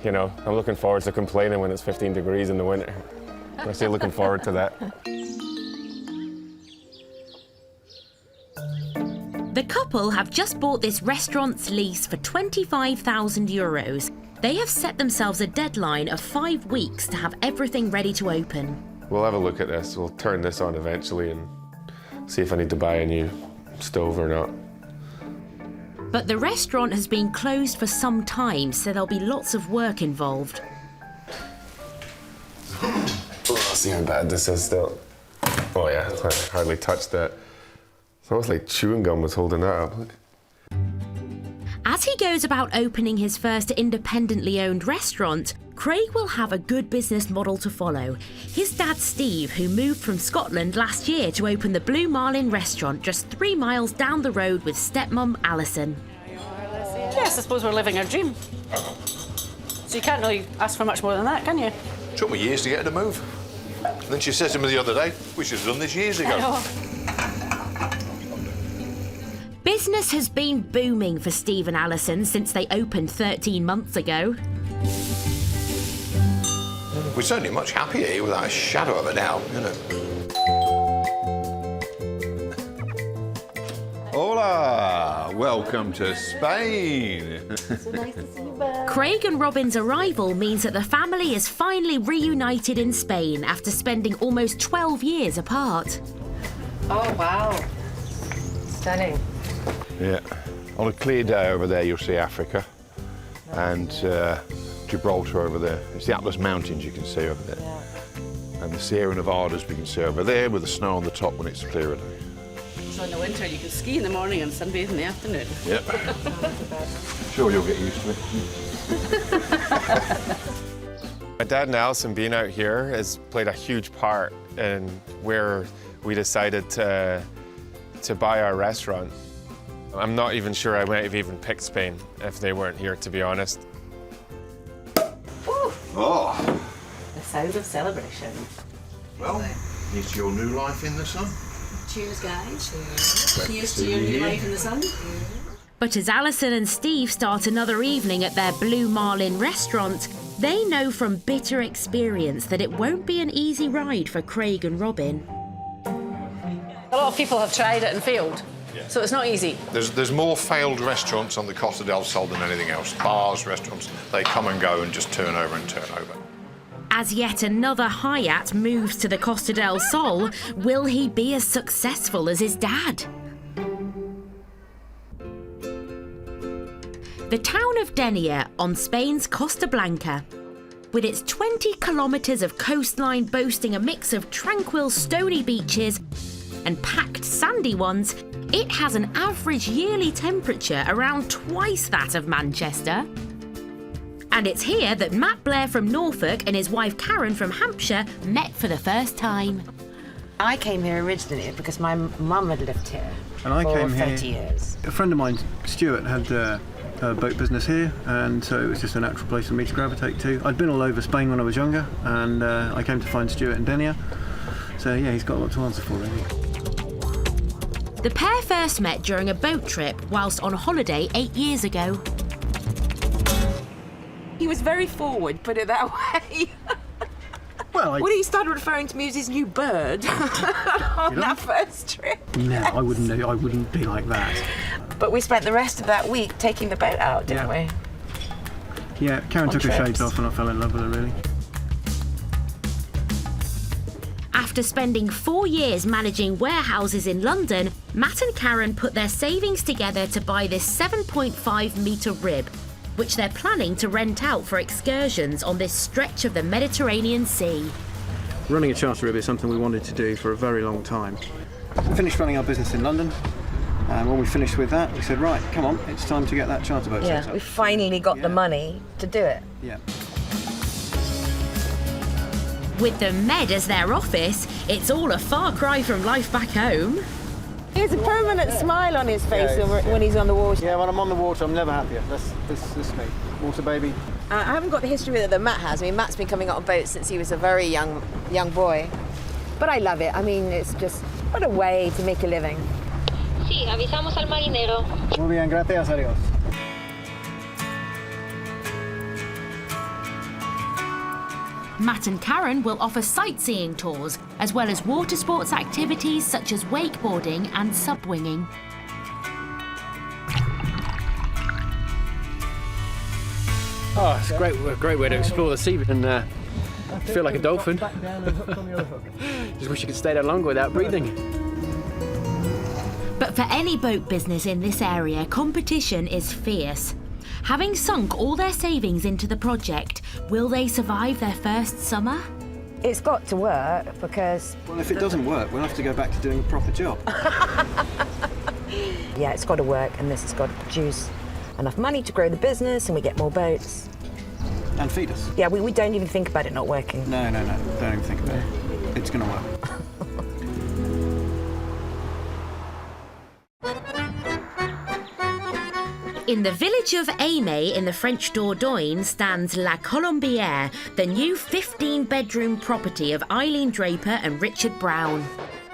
You know, I'm looking forward to complaining when it's 15 degrees in the winter. I'm still looking forward to that. The couple have just bought this restaurant's lease for €25,000. They have set themselves a deadline of 5 weeks to have everything ready to open. We'll have a look at this. We'll turn this on eventually and see if I need to buy a new stove or not. But the restaurant has been closed for some time, so there'll be lots of work involved. Oh, see how bad this is still. Oh yeah, I hardly touched it. It's almost like chewing gum was holding that up. Look. As he goes about opening his first independently owned restaurant, Craig will have a good business model to follow. His dad Steve, who moved from Scotland last year to open the Blue Marlin restaurant just 3 miles down the road with stepmom Alison. Yes, I suppose we're living our dream. So you can't really ask for much more than that, can you? Took me years to get her to move. And then she said to me the other day, we should have done this years ago. Business has been booming for Steve and Alison since they opened 13 months ago. We're certainly much happier here without a shadow of a doubt, you know. Hola! Welcome to Spain. Craig and Robin's arrival means that the family is finally reunited in Spain after spending almost 12 years apart. Oh, wow. Stunning. Yeah. On a clear day over there, you'll see Africa and Gibraltar over there. It's the Atlas Mountains you can see over there. Yeah. And the Sierra Nevadas we can see over there with the snow on the top when it's a clearer day. So in the winter you can ski in the morning and sunbathe in the afternoon. Yep. Sure you'll get used to it. My dad and Alison being out here has played a huge part in where we decided to buy our restaurant. I'm not even sure I might have even picked Spain if they weren't here, to be honest. Oh! The sound of celebration. Well, it's your new life in the sun. Cheers, guys. Cheers to your new life in the sun. But as Alison and Steve start another evening at their Blue Marlin restaurant, they know from bitter experience that it won't be an easy ride for Craig and Robin. A lot of people have tried it and failed, so it's not easy. There's more failed restaurants on the Costa del Sol than anything else. Bars, restaurants, they come and go and just turn over and turn over. As yet another Hyatt moves to the Costa del Sol, will he be as successful as his dad? The town of Denia on Spain's Costa Blanca. With its 20 kilometres of coastline boasting a mix of tranquil stony beaches and packed sandy ones, it has an average yearly temperature around twice that of Manchester. And it's here that Matt Blair from Norfolk and his wife Karen from Hampshire met for the first time. I came here originally because my mum had lived here And I for came 30 here. years. A friend of mine, Stuart, had a boat business here, and so it was just a natural place for me to gravitate to. I'd been all over Spain when I was younger, and I came to find Stuart in Denia. So yeah, he's got a lot to answer for, really. The pair first met during a boat trip whilst on holiday 8 years ago. He was very forward, put it that way. Well, when he started referring to me as his new bird on that first trip. No, I wouldn't be like that. But we spent the rest of that week taking the boat out, didn't we? Yeah, Karen On took her trips. shades off and I fell in love with her, really. After spending 4 years managing warehouses in London, Matt and Karen put their savings together to buy this 7.5 metre rib, which they're planning to rent out for excursions on this stretch of the Mediterranean Sea. Running a charter rib is something we wanted to do for a very long time. We finished running our business in London, and when we finished with that, we said, right, come on, it's time to get that charter boat set Yeah, up. we finally got the money to do it. Yeah. With the Med as their office, it's all a far cry from life back home. He has a permanent smile on his face Yeah, when he's on the water. Yeah, when I'm on the water, I'm never happier. This is me. Water baby. I haven't got the history that Matt has. I mean, Matt's been coming out on boats since he was a very young boy. But I love it. I mean, it's just, what a way to make a living. Sí, avisamos al marinero. Muy bien, gracias, adiós. Matt and Karen will offer sightseeing tours, as well as water sports activities such as wakeboarding and subwinging. Oh, it's a great way to explore the sea and feel like a dolphin. Just wish you could stay there longer without breathing. But for any boat business in this area, competition is fierce. Having sunk all their savings into the project, will they survive their first summer? It's got to work because... Well, if it doesn't work, we'll have to go back to doing a proper job. Yeah, it's got to work, and this has got to produce enough money to grow the business, and we get more boats. And feed us. Yeah, we don't even think about it not working. No, don't even think about it. It's going to work. In the village of Aimé in the French Dordogne stands La Colombière, the new 15-bedroom property of Eileen Draper and Richard Brown.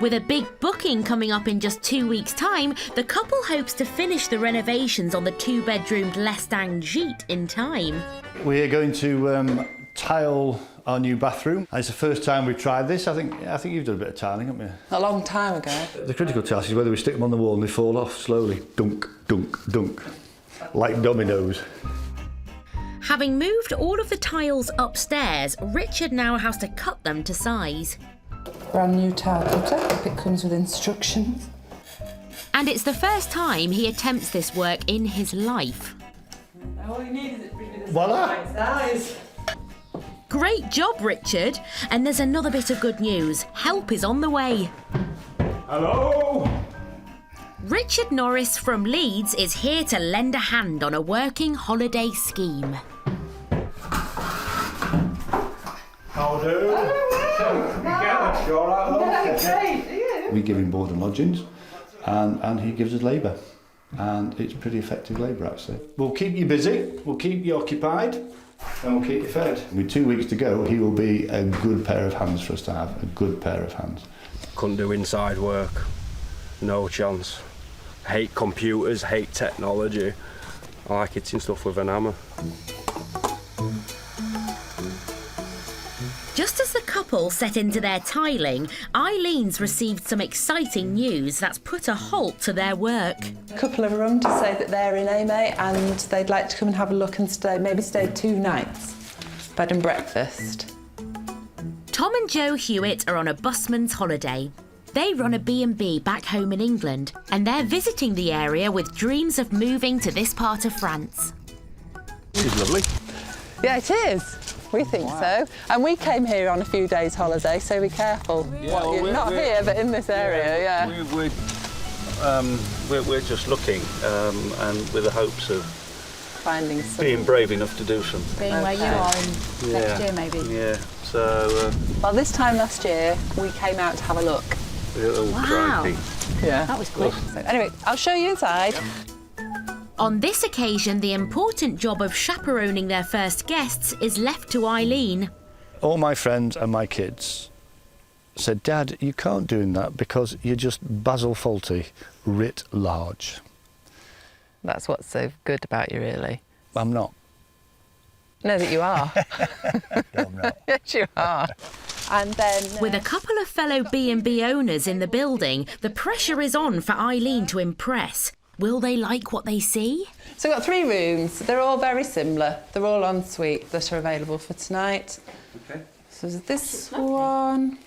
With a big booking coming up in just 2 weeks' time, the couple hopes to finish the renovations on the 2-bedroomed Lestang gîte in time. We're going to tile our new bathroom. It's the first time we've tried this. I think you've done a bit of tiling, haven't you? A long time ago. The critical task is whether we stick them on the wall and they fall off slowly. Dunk, dunk, dunk. Like dominoes. Having moved all of the tiles upstairs, Richard now has to cut them to size. Brand new tile cutter. It comes with instructions. And it's the first time he attempts this work in his life. All you need is it really the Voila. right size. Great job, Richard. And there's another bit of good news. Help is on the way. Hello? Richard Norris from Leeds is here to lend a hand on a working holiday scheme. How do? We give him board and lodgings, and he gives us labour. And it's pretty effective labour, actually. We'll keep you busy, we'll keep you occupied, and we'll keep you fed. With 2 weeks to go, he will be a good pair of hands for us to have, a good pair of hands. Couldn't do inside work, no chance. Hate computers, hate technology. I like hitting stuff with an hammer. Just as the couple set into their tiling, Eileen's received some exciting news that's put a halt to their work. A couple have rung to say that they're in Aimé and they'd like to come and have a look and maybe stay 2 nights. Bed and breakfast. Tom and Joe Hewitt are on a busman's holiday. They run a B&B back home in England, and they're visiting the area with dreams of moving to this part of France. This is lovely. Yeah, it is. We think so. And we came here on a few days' holiday, so be careful. Not here, but in this area, yeah. We're just looking, and with the hopes of finding some... being brave enough to do something. Being where you are in next year, maybe. Yeah, so... Well, this time last year, we came out to have a look. Wow. Yeah. That was quick. So, anyway, I'll show you inside. On this occasion, the important job of chaperoning their first guests is left to Eileen. All my friends and my kids said, Dad, you can't do that because you're just Basil Fawlty writ large. That's what's so good about you, really. I'm not. No, that you are. No, I'm not. Yes, you are. And then... With a couple of fellow B&B owners in the building, the pressure is on for Eileen to impress. Will they like what they see? So we've got 3 rooms. They're all very similar. They're all en suite that are available for tonight. Okay. So there's this one.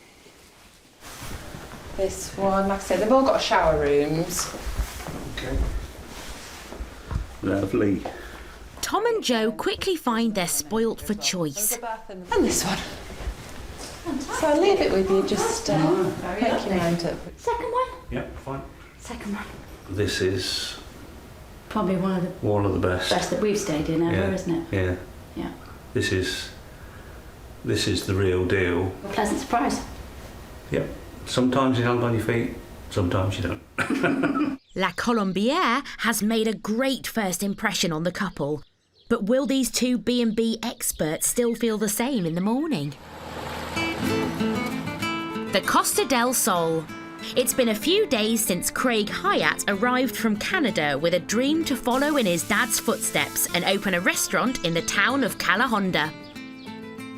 This one. Like I said, they've all got shower rooms. Okay. Lovely. Tom and Joe quickly find they're spoilt for choice. And this one. So I'll leave it with you, just make your mind up. Second one? Yep, fine. Second one. This is Probably one of the best. best that we've stayed in ever, isn't it? Yeah. Yeah. This is the real deal. A pleasant surprise. Yep. Sometimes you land on your feet, sometimes you don't. La Colombière has made a great first impression on the couple. But will these 2 B&B experts still feel the same in the morning? The Costa del Sol. It's been a few days since Craig Hyatt arrived from Canada with a dream to follow in his dad's footsteps and open a restaurant in the town of Calahonda.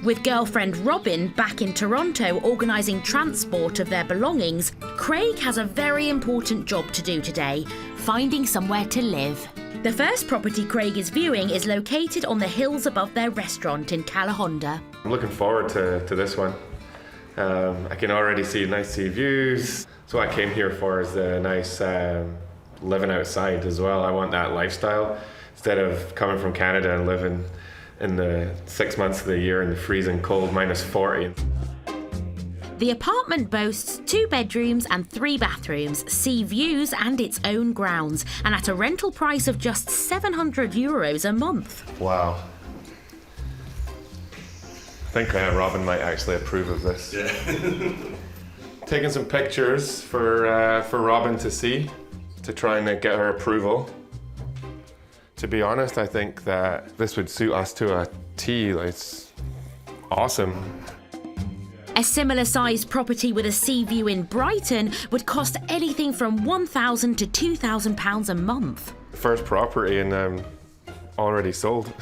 With girlfriend Robin back in Toronto organising transport of their belongings, Craig has a very important job to do today, finding somewhere to live. The first property Craig is viewing is located on the hills above their restaurant in Calahonda. I'm looking forward to this one. I can already see nice sea views. So what I came here for is the nice living outside as well. I want that lifestyle instead of coming from Canada and living in the 6 months of the year in the freezing cold, -40. The apartment boasts 2 bedrooms and 3 bathrooms, sea views and its own grounds, and at a rental price of just €700 a month. Wow. I think Robin might actually approve of this. Yeah. Taking some pictures for Robin to see, to try and get her approval. To be honest, I think that this would suit us to a T. It's awesome. A similar-sized property with a sea view in Brighton would cost anything from £1,000 to £2,000 a month. First property and already sold.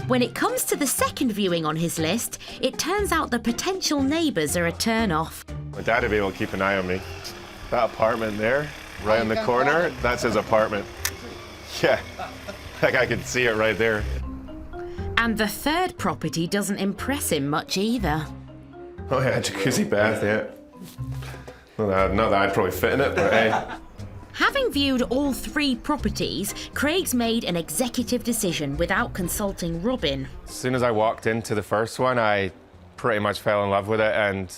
When it comes to the second viewing on his list, it turns out the potential neighbours are a turn-off. My dad would be able to keep an eye on me. That apartment there, right in the corner, that's his apartment. Yeah, like I could see it right there. And the third property doesn't impress him much either. Oh yeah, jacuzzi bath, yeah. Not that I'd probably fit in it, but hey. Having viewed all 3 properties, Craig's made an executive decision without consulting Robin. As soon as I walked into the first one, I pretty much fell in love with it. And,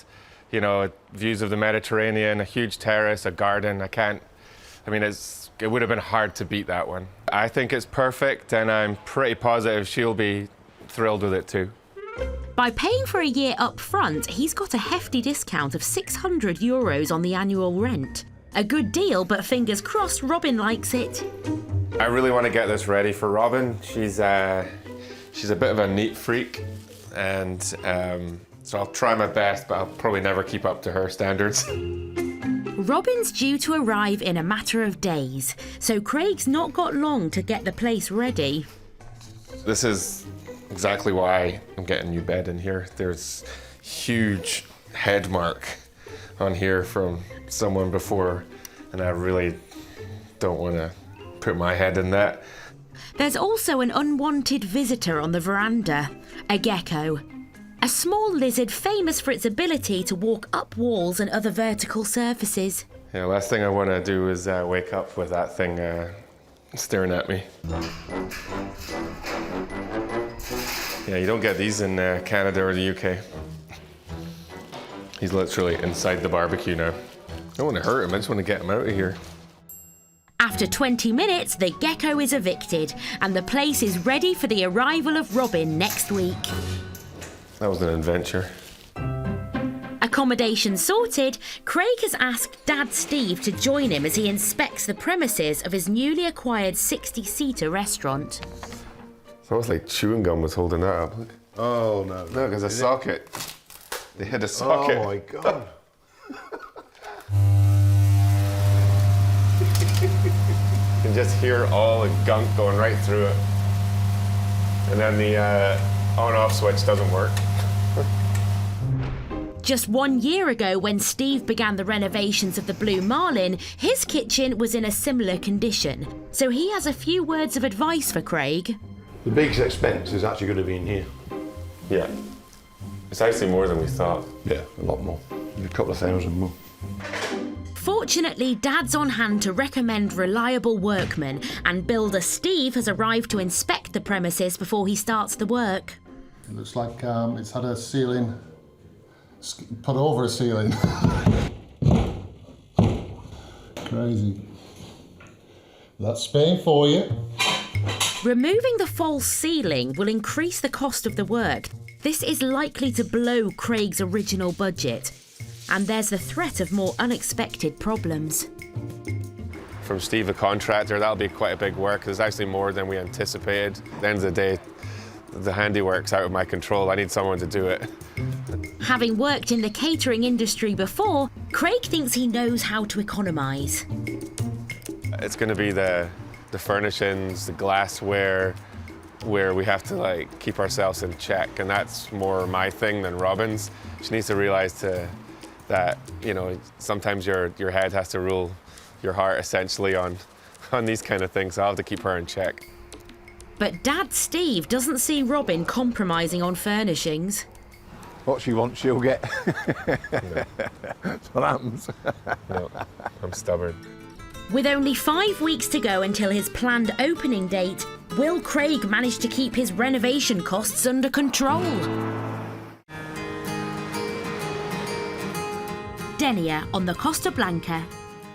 you know, views of the Mediterranean, a huge terrace, a garden, it would have been hard to beat that one. I think it's perfect, and I'm pretty positive she'll be thrilled with it too. By paying for a year up front, he's got a hefty discount of €600 on the annual rent. A good deal, but fingers crossed Robin likes it. I really want to get this ready for Robin. She's a bit of a neat freak, and so I'll try my best, but I'll probably never keep up to her standards. Robin's due to arrive in a matter of days, so Craig's not got long to get the place ready. This is exactly why I'm getting a new bed in here. There's huge head mark on here from someone before, and I really don't want to put my head in that. There's also an unwanted visitor on the veranda, a gecko. A small lizard famous for its ability to walk up walls and other vertical surfaces. Yeah, last thing I want to do is wake up with that thing staring at me. Yeah, you don't get these in Canada or the UK. He's literally inside the barbecue now. I don't want to hurt him, I just want to get him out of here. After 20 minutes, the gecko is evicted and the place is ready for the arrival of Robin next week. That was an adventure. Accommodation sorted, Craig has asked Dad Steve to join him as he inspects the premises of his newly acquired 60-seater restaurant. It's almost like chewing gum was holding that up. Look. Oh, no. Look, there's a socket. They hit a socket. Oh, my God. You can just hear all the gunk going right through it. And then the on-off switch doesn't work. Just 1 year ago, when Steve began the renovations of the Blue Marlin, his kitchen was in a similar condition. So he has a few words of advice for Craig. The biggest expense is actually going to be in here. Yeah. It's actually more than we thought. Yeah, a lot more. A couple of thousand more. Fortunately, Dad's on hand to recommend reliable workmen, and builder Steve has arrived to inspect the premises before he starts the work. It looks like it's had a ceiling put over a ceiling. Crazy. That's Spain for you. Removing the false ceiling will increase the cost of the work. This is likely to blow Craig's original budget. And there's the threat of more unexpected problems. From Steve, the contractor, that'll be quite a big work. There's actually more than we anticipated. At the end of the day, the handiwork's out of my control. I need someone to do it. Having worked in the catering industry before, Craig thinks he knows how to economise. It's going to be the furnishings, the glassware, where we have to keep ourselves in check, and that's more my thing than Robin's. She needs to realise that sometimes your head has to rule your heart essentially on these kind of things. So I'll have to keep her in check. But Dad Steve doesn't see Robin compromising on furnishings. What she wants, she'll get. That's what happens. No, I'm stubborn. With only 5 weeks to go until his planned opening date, will Craig manage to keep his renovation costs under control? Denia on the Costa Blanca.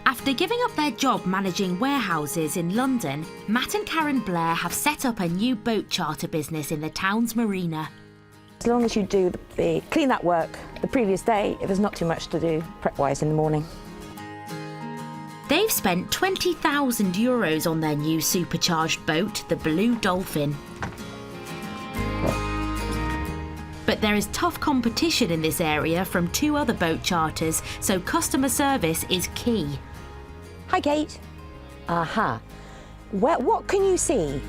After giving up their job managing warehouses in London, Matt and Karen Blair have set up a new boat charter business in the town's marina. As long as you do the clean that work the previous day, if there's not too much to do prep-wise in the morning. They've spent €20,000 on their new supercharged boat, the Blue Dolphin. But there is tough competition in this area from 2 other boat charters, so customer service is key. Hi, Kate. Aha. What can you see?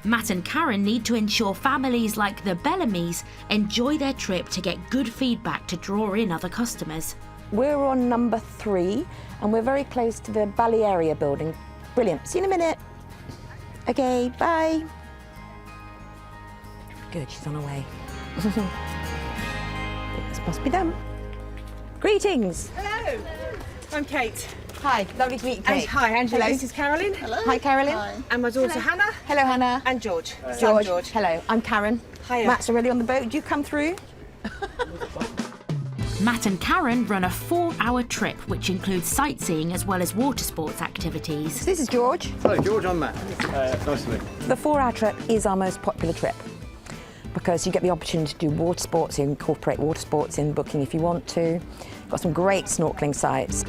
Matt and Karen need to ensure families like the Bellamys enjoy their trip to get good feedback to draw in other customers. We're on number 3, and we're very close to the Balieria building. Brilliant. See you in a minute. Okay, bye. Good, she's on her way. This must be them. Greetings. Hello, I'm Kate. Hi, lovely to meet you, Kate. And hi, Angela. Hello. This is Carolyn. Hello. Hi, Carolyn. Hi. And my daughter Hannah. Hello, Hannah. And George. George. George. Hello, I'm Karen. Hiya. Matt's already on the boat. Do you come through? Matt and Karen run a 4-hour trip, which includes sightseeing as well as water sports activities. So this is George. Hello, George. I'm Matt. Nice to meet you. The 4-hour trip is our most popular trip because you get the opportunity to do water sports. You incorporate water sports in booking if you want to. Got some great snorkeling sites.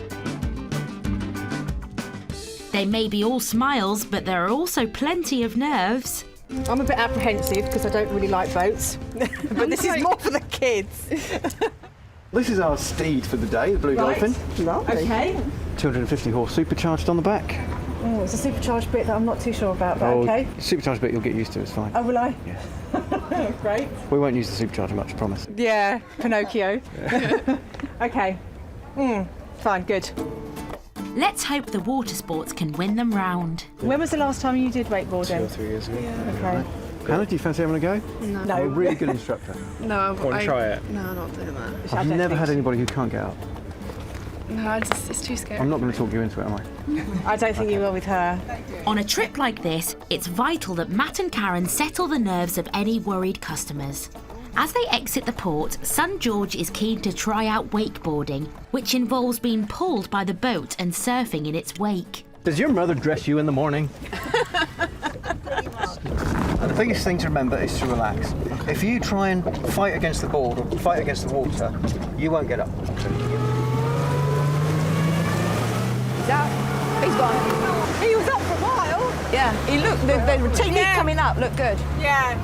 They may be all smiles, but there are also plenty of nerves. I'm a bit apprehensive because I don't really like boats, but this is more for the kids. This is our steed for the day, the Blue Right. Dolphin. Okay. 250 horse supercharged on the back. Oh, it's a supercharged bit that I'm not too sure about, but okay. Supercharged bit you'll get used to, it's fine. Oh, will I? Yeah. Great. We won't use the supercharger much, promise. Yeah, Pinocchio. Okay. Fine, good. Let's hope the water sports can win them round. When was the last time you did wakeboarding? 2 or 3 years ago. Okay. Hannah, do you fancy having a go? No. I'm a really good instructor. No, Want to try it? No, I'm not doing that. I've never had anybody who can't get up. No, it's too scary. I'm not going to talk you into it, am I? I don't think you will with her. On a trip like this, it's vital that Matt and Karen settle the nerves of any worried customers. As they exit the port, son George is keen to try out wakeboarding, which involves being pulled by the boat and surfing in its wake. Does your mother dress you in the morning? The biggest thing to remember is to relax. If you try and fight against the board or fight against the water, you won't get up. He's out. He's gone. He was up for a while. Yeah, he looked, the technique coming up looked good. Yeah.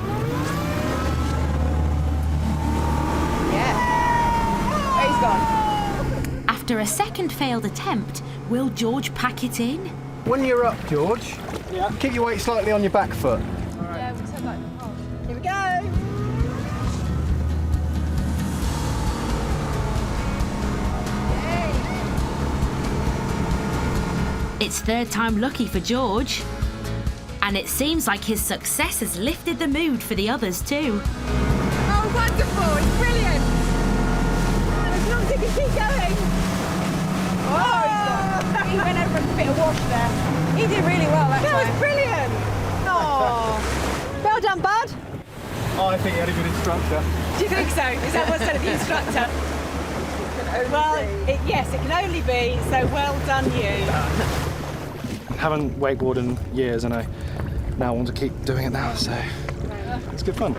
Yeah. He's gone. After a second failed attempt, will George pack it in? When you're up, George, keep your weight slightly on your back foot. Yeah, we said that. Here we go. It's third time lucky for George. And it seems like his success has lifted the mood for the others too. Oh, wonderful. It's brilliant. As long as he can keep going. Oh, he went over a bit of wash there. He did really well that That time. was brilliant. Oh. Well done, bud. Oh, I think you had a good instructor. Do you think so? Is that what's said of the instructor? Well, yes, it can only be, so well done you. Haven't wakeboarded in years and I now want to keep doing it now, so it's good fun.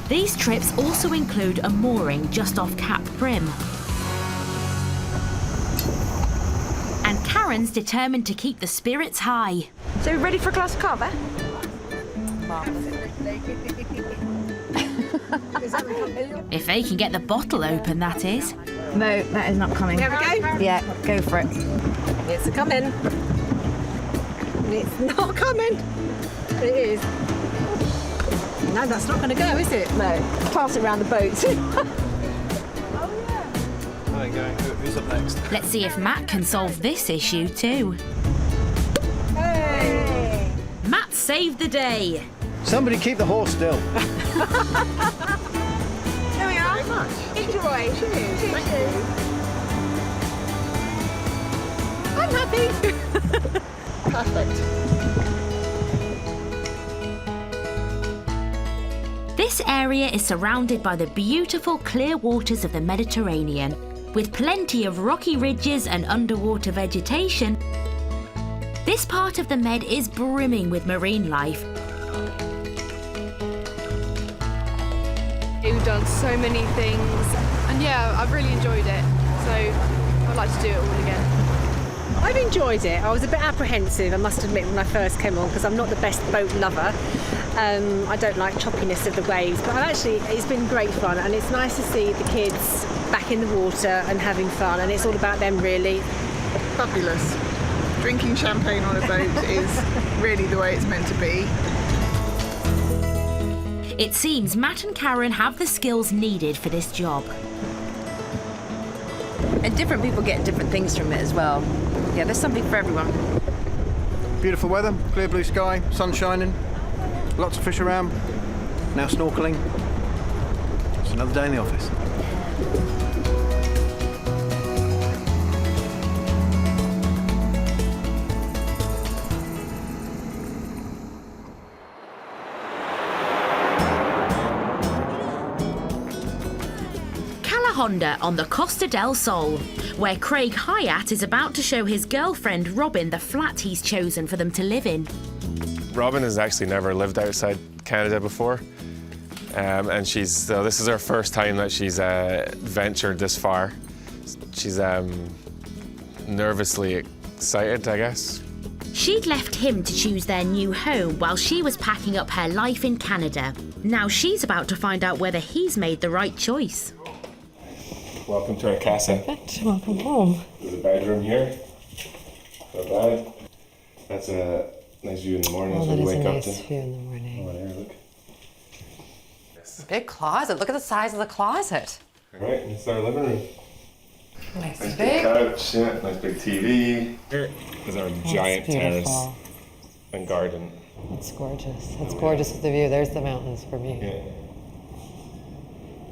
These trips also include a mooring just off Cap Prim. And Karen's determined to keep the spirits high. So ready for a glass of cava? If they can get the bottle open, that is. No, that is not coming. There we go. Yeah, go for it. It's coming. It's not coming. It is. No, that's not going to go, is it? No. Pass it around the boat. There you go. Who's up next? Let's see if Matt can solve this issue too. Hey! Matt saved the day. Somebody keep the horse still. There we are. Enjoy. Cheers. Thank you. I'm happy. Perfect. This area is surrounded by the beautiful clear waters of the Mediterranean, with plenty of rocky ridges and underwater vegetation. This part of the Med is brimming with marine life. We've done so many things, and yeah, I've really enjoyed it. So I'd like to do it all again. I've enjoyed it. I was a bit apprehensive, I must admit, when I first came on, because I'm not the best boat lover. I don't like choppiness of the waves, but it's been great fun, and it's nice to see the kids back in the water and having fun, and it's all about them really. Fabulous. Drinking champagne on a boat is really the way it's meant to be. It seems Matt and Karen have the skills needed for this job. And different people get different things from it as well. Yeah, there's something for everyone. Beautiful weather, clear blue sky, sun shining, lots of fish around. Now snorkeling. It's another day in the office. Honda on the Costa del Sol, where Craig Hyatt is about to show his girlfriend Robin the flat he's chosen for them to live in. Robin has actually never lived outside Canada before, and this is her first time that she's ventured this far. She's nervously excited, I guess. She'd left him to choose their new home while she was packing up her life in Canada. Now she's about to find out whether he's made the right choice. Welcome to our casa. Welcome home. There's a bedroom here. Not bad. That's a nice view in the morning. Oh, as that we is wake a up nice to. view in the morning. Oh, there, look. Big closet. Look at the size of the closet. Right, it's our living room. Nice big big. couch, yeah, nice big TV. Here is our giant terrace and garden. That's gorgeous. That's gorgeous with the view. There's the mountains for me. Yeah.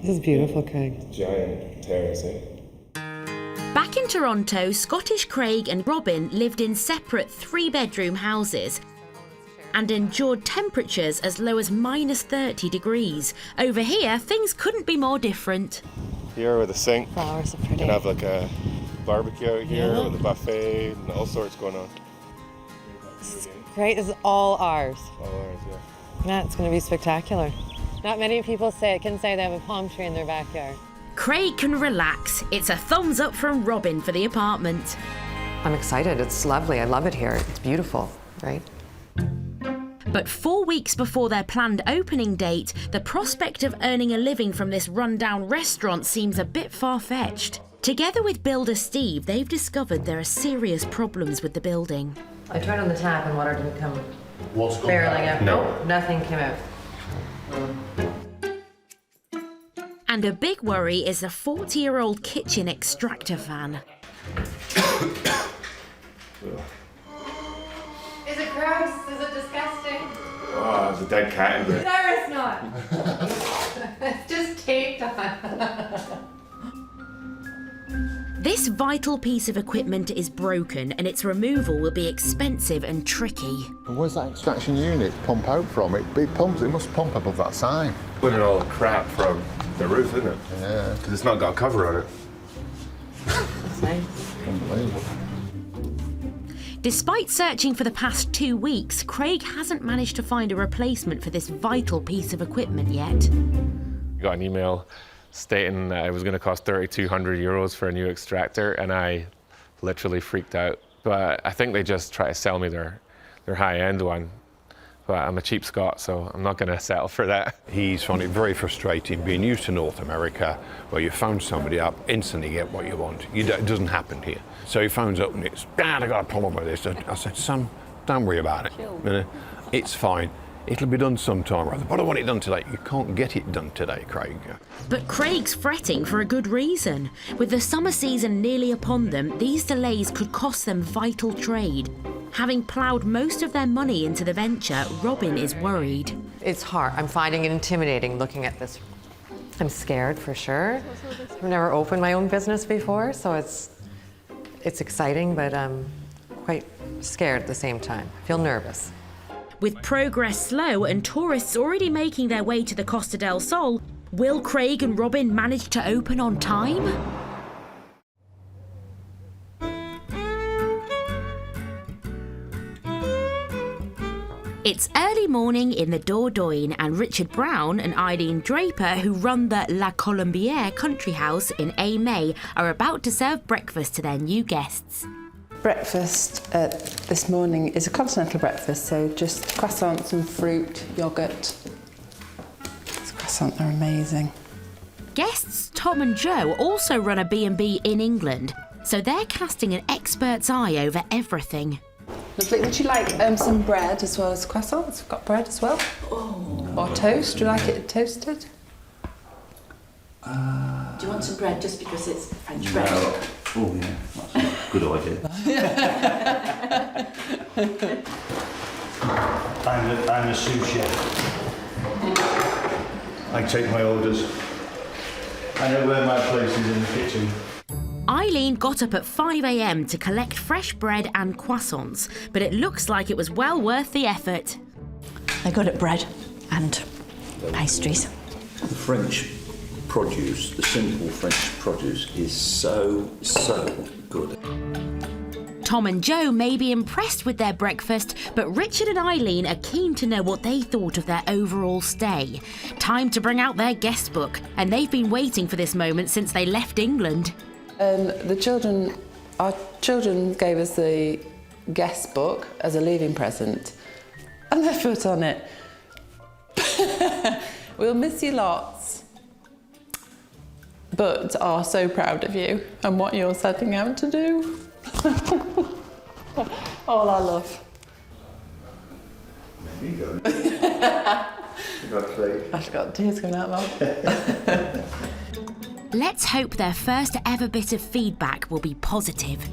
This is beautiful, Craig. Giant terrace, eh? Back in Toronto, Scottish Craig and Robin lived in separate 3-bedroom houses and endured temperatures as low as minus 30 degrees. Over here, things couldn't be more different. Here with a sink. Flowers are You pretty. can have like a barbecue out here Yeah. with a buffet and all sorts going on. Great, this is all ours. All ours, yeah. Yeah, it's going to be spectacular. Not many people can say they have a palm tree in their backyard. Craig can relax. It's a thumbs up from Robin for the apartment. I'm excited. It's lovely. I love it here. It's beautiful, right? But 4 weeks before their planned opening date, the prospect of earning a living from this rundown restaurant seems a bit far-fetched. Together with builder Steve, they've discovered there are serious problems with the building. I turned on the tap and water didn't come What's gone barreling out? out. No. Nothing came out. And a big worry is the 40-year-old kitchen extractor fan. Is it gross? Is it disgusting? Oh, there's a dead cat in there. No, it's not. It's just taped on. This vital piece of equipment is broken and its removal will be expensive and tricky. And where's that extraction unit pump out from? It pumps. It must pump above that sign. Putting all the crap from the roof, isn't it? Yeah. Because it's not got a cover on it. Unbelievable. Despite searching for the past 2 weeks, Craig hasn't managed to find a replacement for this vital piece of equipment yet. Got an email stating that it was going to cost 3,200 euros for a new extractor, and I literally freaked out. But I think they just try to sell me their high-end one. But I'm a cheap Scot, so I'm not going to settle for that. He's found it very frustrating being used to North America, where you phone somebody up, instantly get what you want. It doesn't happen here. So he phones up and it's, Dad, I got a problem with this. I said, son, don't worry about it. You know, it's fine. It'll be done sometime or other. But I want it done today. You can't get it done today, Craig. But Craig's fretting for a good reason. With the summer season nearly upon them, these delays could cost them vital trade. Having ploughed most of their money into the venture, Robin is worried. It's hard. I'm finding it intimidating looking at this. I'm scared for sure. I've never opened my own business before, so it's exciting, but I'm quite scared at the same time. I feel nervous. With progress slow and tourists already making their way to the Costa del Sol, will Craig and Robin manage to open on time? It's early morning in the Dordogne, and Richard Brown and Eileen Draper, who run the La Colombière country house in Aimé, are about to serve breakfast to their new guests. Breakfast this morning is a continental breakfast, so just croissants and fruit, yoghurt. These croissants are amazing. Guests Tom and Joe also run a B&B in England, so they're casting an expert's eye over everything. Lovely. Would you like some bread as well as croissants? We've got bread as well. Oh. Or toast. Do you like it toasted? Do you want some bread just because it's French bread? Oh yeah, that's a good idea. I'm a sous chef. I take my orders. I know where my place is in the kitchen. Eileen got up at 5 a.m. to collect fresh bread and croissants, but it looks like it was well worth the effort. They're good at bread and pastries. The French produce, the simple French produce, is so good. Tom and Joe may be impressed with their breakfast, but Richard and Eileen are keen to know what they thought of their overall stay. Time to bring out their guest book, and they've been waiting for this moment since they left England. Our children gave us the guest book as a leaving present, and they put on it, "We'll miss you lots, but are so proud of you and what you're setting out to do." All our love. There you go. I've got tears coming out of my mouth. Let's hope their first ever bit of feedback will be positive.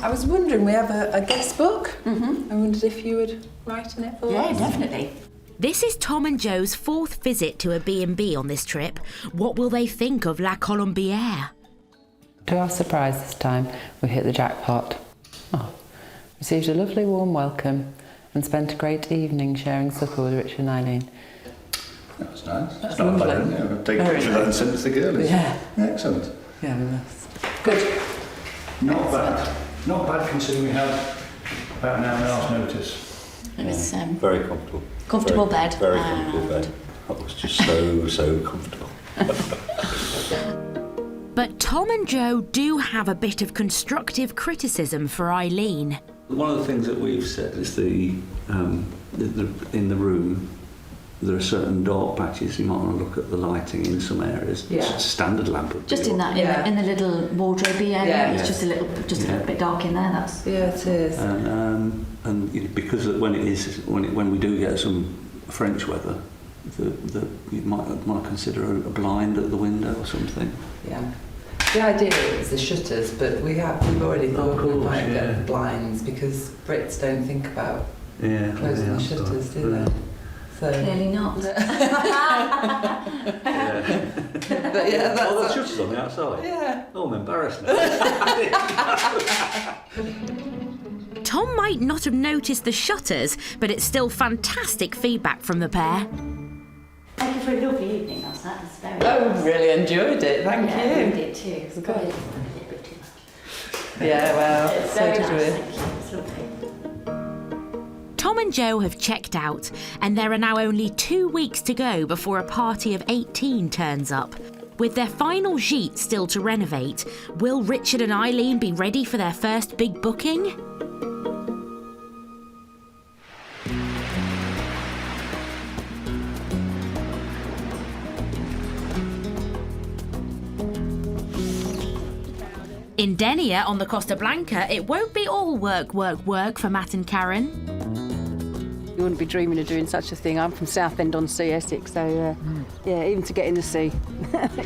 I was wondering, we have a guest book. I wondered if you would write in it for us. Yeah, definitely. This is Tom and Joe's 4th visit to a B&B on this trip. What will they think of La Colombière? To our surprise this time, we hit the jackpot. Received a lovely warm welcome and spent a great evening sharing supper with Richard and Eileen. That was nice. That's not bad, isn't it? I've taken a picture of that and sent it to the girlies. Yeah. Excellent. Yeah, we must. Good. Not bad. Not bad considering we had about an hour and a half notice. It was Very comfortable. comfortable Very- bed. Very comfortable bed. That was just so comfortable. But Tom and Joe do have a bit of constructive criticism for Eileen. One of the things that we've said is in the room, there are certain dark patches. You might want to look at the lighting in some areas. Yeah. It's a standard lamp. would be Just in what- that, in the little wardrobe-y area, Yeah. it's just a little bit dark in there. That's it is. And you know, because when we do get some French weather, you might want to consider a blind at the window or something. Yeah. The idea is the shutters, but we've already thought we might get blinds because Brits don't think about closing the shutters, do they? So clearly not. But yeah, that's the shutters on the outside. Yeah. Oh, I'm embarrassed now. Tom might not have noticed the shutters, but it's still fantastic feedback from the pair. Thank you for a lovely evening last night. It was very I really enjoyed it, thank you. Yeah, we did too. It was good. Yeah, well, It's so very did nice, we. thank you. It's lovely. Tom and Joe have checked out, and there are now only 2 weeks to go before a party of 18 turns up. With their final gîte still to renovate, will Richard and Eileen be ready for their first big booking? In Denia on the Costa Blanca, it won't be all work for Matt and Karen. You wouldn't be dreaming of doing such a thing. I'm from Southend-on-Sea, Essex, so yeah, even to get in the sea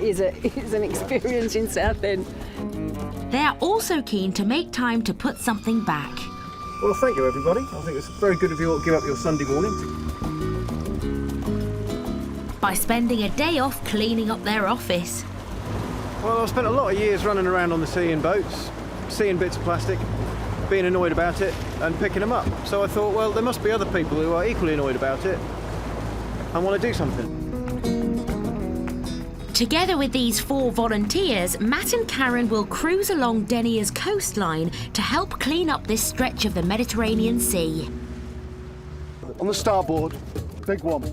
is an experience in Southend. They are also keen to make time to put something back. Well, thank you, everybody. I think it's very good of you all to give up your Sunday morning. By spending a day off cleaning up their office. Well, I've spent a lot of years running around on the sea in boats, seeing bits of plastic, being annoyed about it and picking them up. So I thought, well, there must be other people who are equally annoyed about it and want to do something. Together with these 4 volunteers, Matt and Karen will cruise along Denia's coastline to help clean up this stretch of the Mediterranean Sea. On the starboard, big one.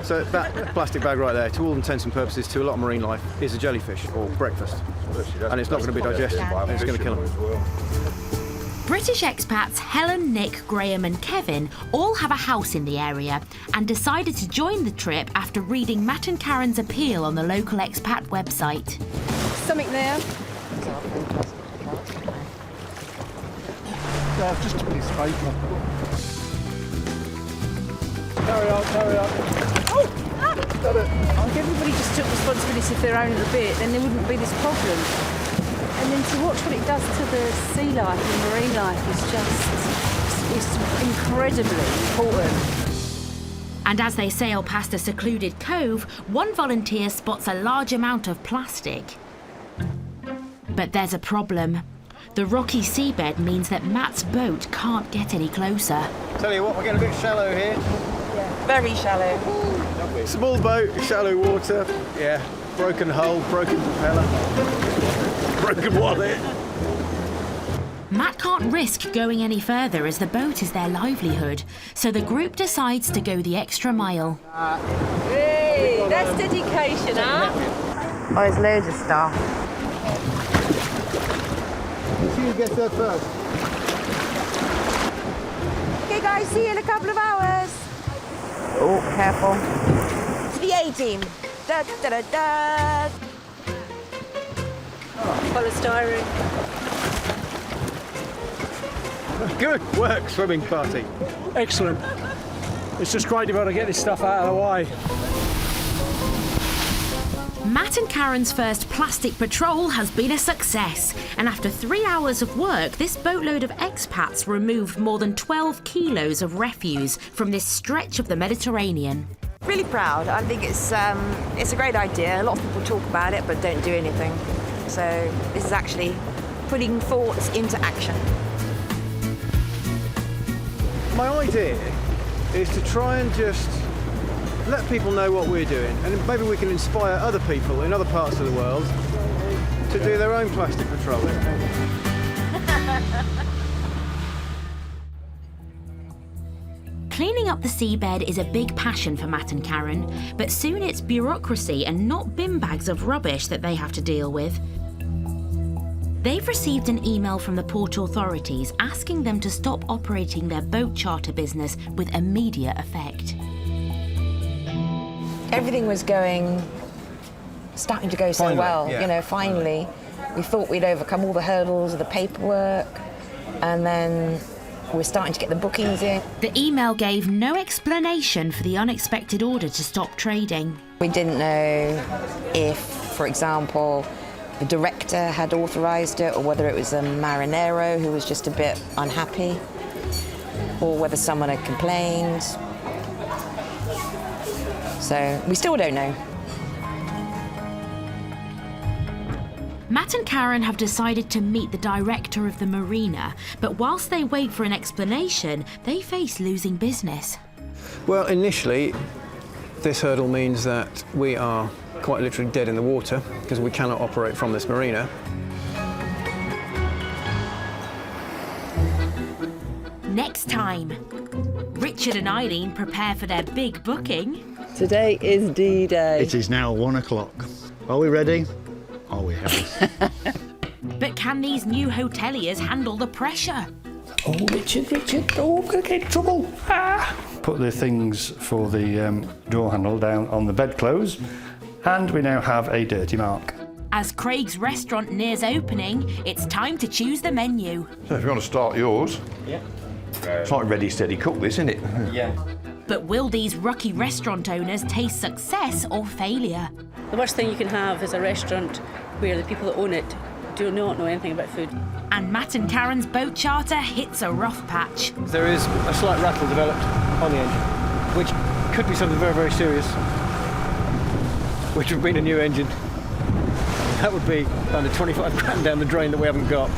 So that plastic bag right there, to all intents and purposes, to a lot of marine life, is a jellyfish or breakfast. And it's not going to be digested, it's going to kill them. British expats Helen, Nick, Graham and Kevin all have a house in the area and decided to join the trip after reading Matt and Karen's appeal on the local expat website. Something there. Just a piece of paper. Carry on. Oh! Got it. If everybody just took responsibility of their own little bit, then there wouldn't be this problem. And then to watch what it does to the sea life and marine life is it's incredibly important. And as they sail past a secluded cove, one volunteer spots a large amount of plastic. But there's a problem. The rocky seabed means that Matt's boat can't get any closer. Tell you what, we're getting a bit shallow here. Yeah, very shallow. Small boat, shallow water. Yeah, broken hull, broken propeller, broken wallet. Matt can't risk going any further as the boat is their livelihood, so the group decides to go the extra mile. Hey, that's dedication, huh? Oh, there's loads of stuff. Let's see who gets there first. Okay, guys, see you in a couple of hours. Oh, careful. To the A-team. Da, da, da, da. Polystyrene. Good work, swimming party. Excellent. It's just great to be able to get this stuff out of the way. Matt and Karen's first plastic patrol has been a success, and after 3 hours of work, this boatload of expats removed more than 12 kilos of refuse from this stretch of the Mediterranean. Really proud. I think it's a great idea. A lot of people talk about it but don't do anything. So this is actually putting thoughts into action. My idea is to try and just let people know what we're doing, and maybe we can inspire other people in other parts of the world to do their own plastic patrolling. Cleaning up the seabed is a big passion for Matt and Karen, but soon it's bureaucracy and not bin bags of rubbish that they have to deal with. They've received an email from the port authorities asking them to stop operating their boat charter business with immediate effect. Everything was starting to go so Finally, well, yeah. you know, finally. We thought we'd overcome all the hurdles of the paperwork, and then we're starting to get the bookings in. The email gave no explanation for the unexpected order to stop trading. We didn't know if, for example, the director had authorised it, or whether it was a marinero who was just a bit unhappy, or whether someone had complained. So we still don't know. Matt and Karen have decided to meet the director of the marina, but whilst they wait for an explanation, they face losing business. Well, initially, this hurdle means that we are quite literally dead in the water because we cannot operate from this marina. Next time, Richard and Eileen prepare for their big booking. Today is D-Day. It is now 1 o'clock. Are we ready? Are we ready? But can these new hoteliers handle the pressure? Oh, Richard, oh, I'm going to get in trouble. Ah. Put the things for the door handle down on the bedclothes, and we now have a dirty mark. As Craig's restaurant nears opening, it's time to choose the menu. So if you want to start yours, yeah. It's like ready, steady, cook this, isn't it? Yeah. But will these rookie restaurant owners taste success or failure? The worst thing you can have is a restaurant where the people that own it do not know anything about food. And Matt and Karen's boat charter hits a rough patch. There is a slight rattle developed on the engine, which could be something very, very serious, which would mean a new engine. That would be under 25 grand down the drain that we haven't got.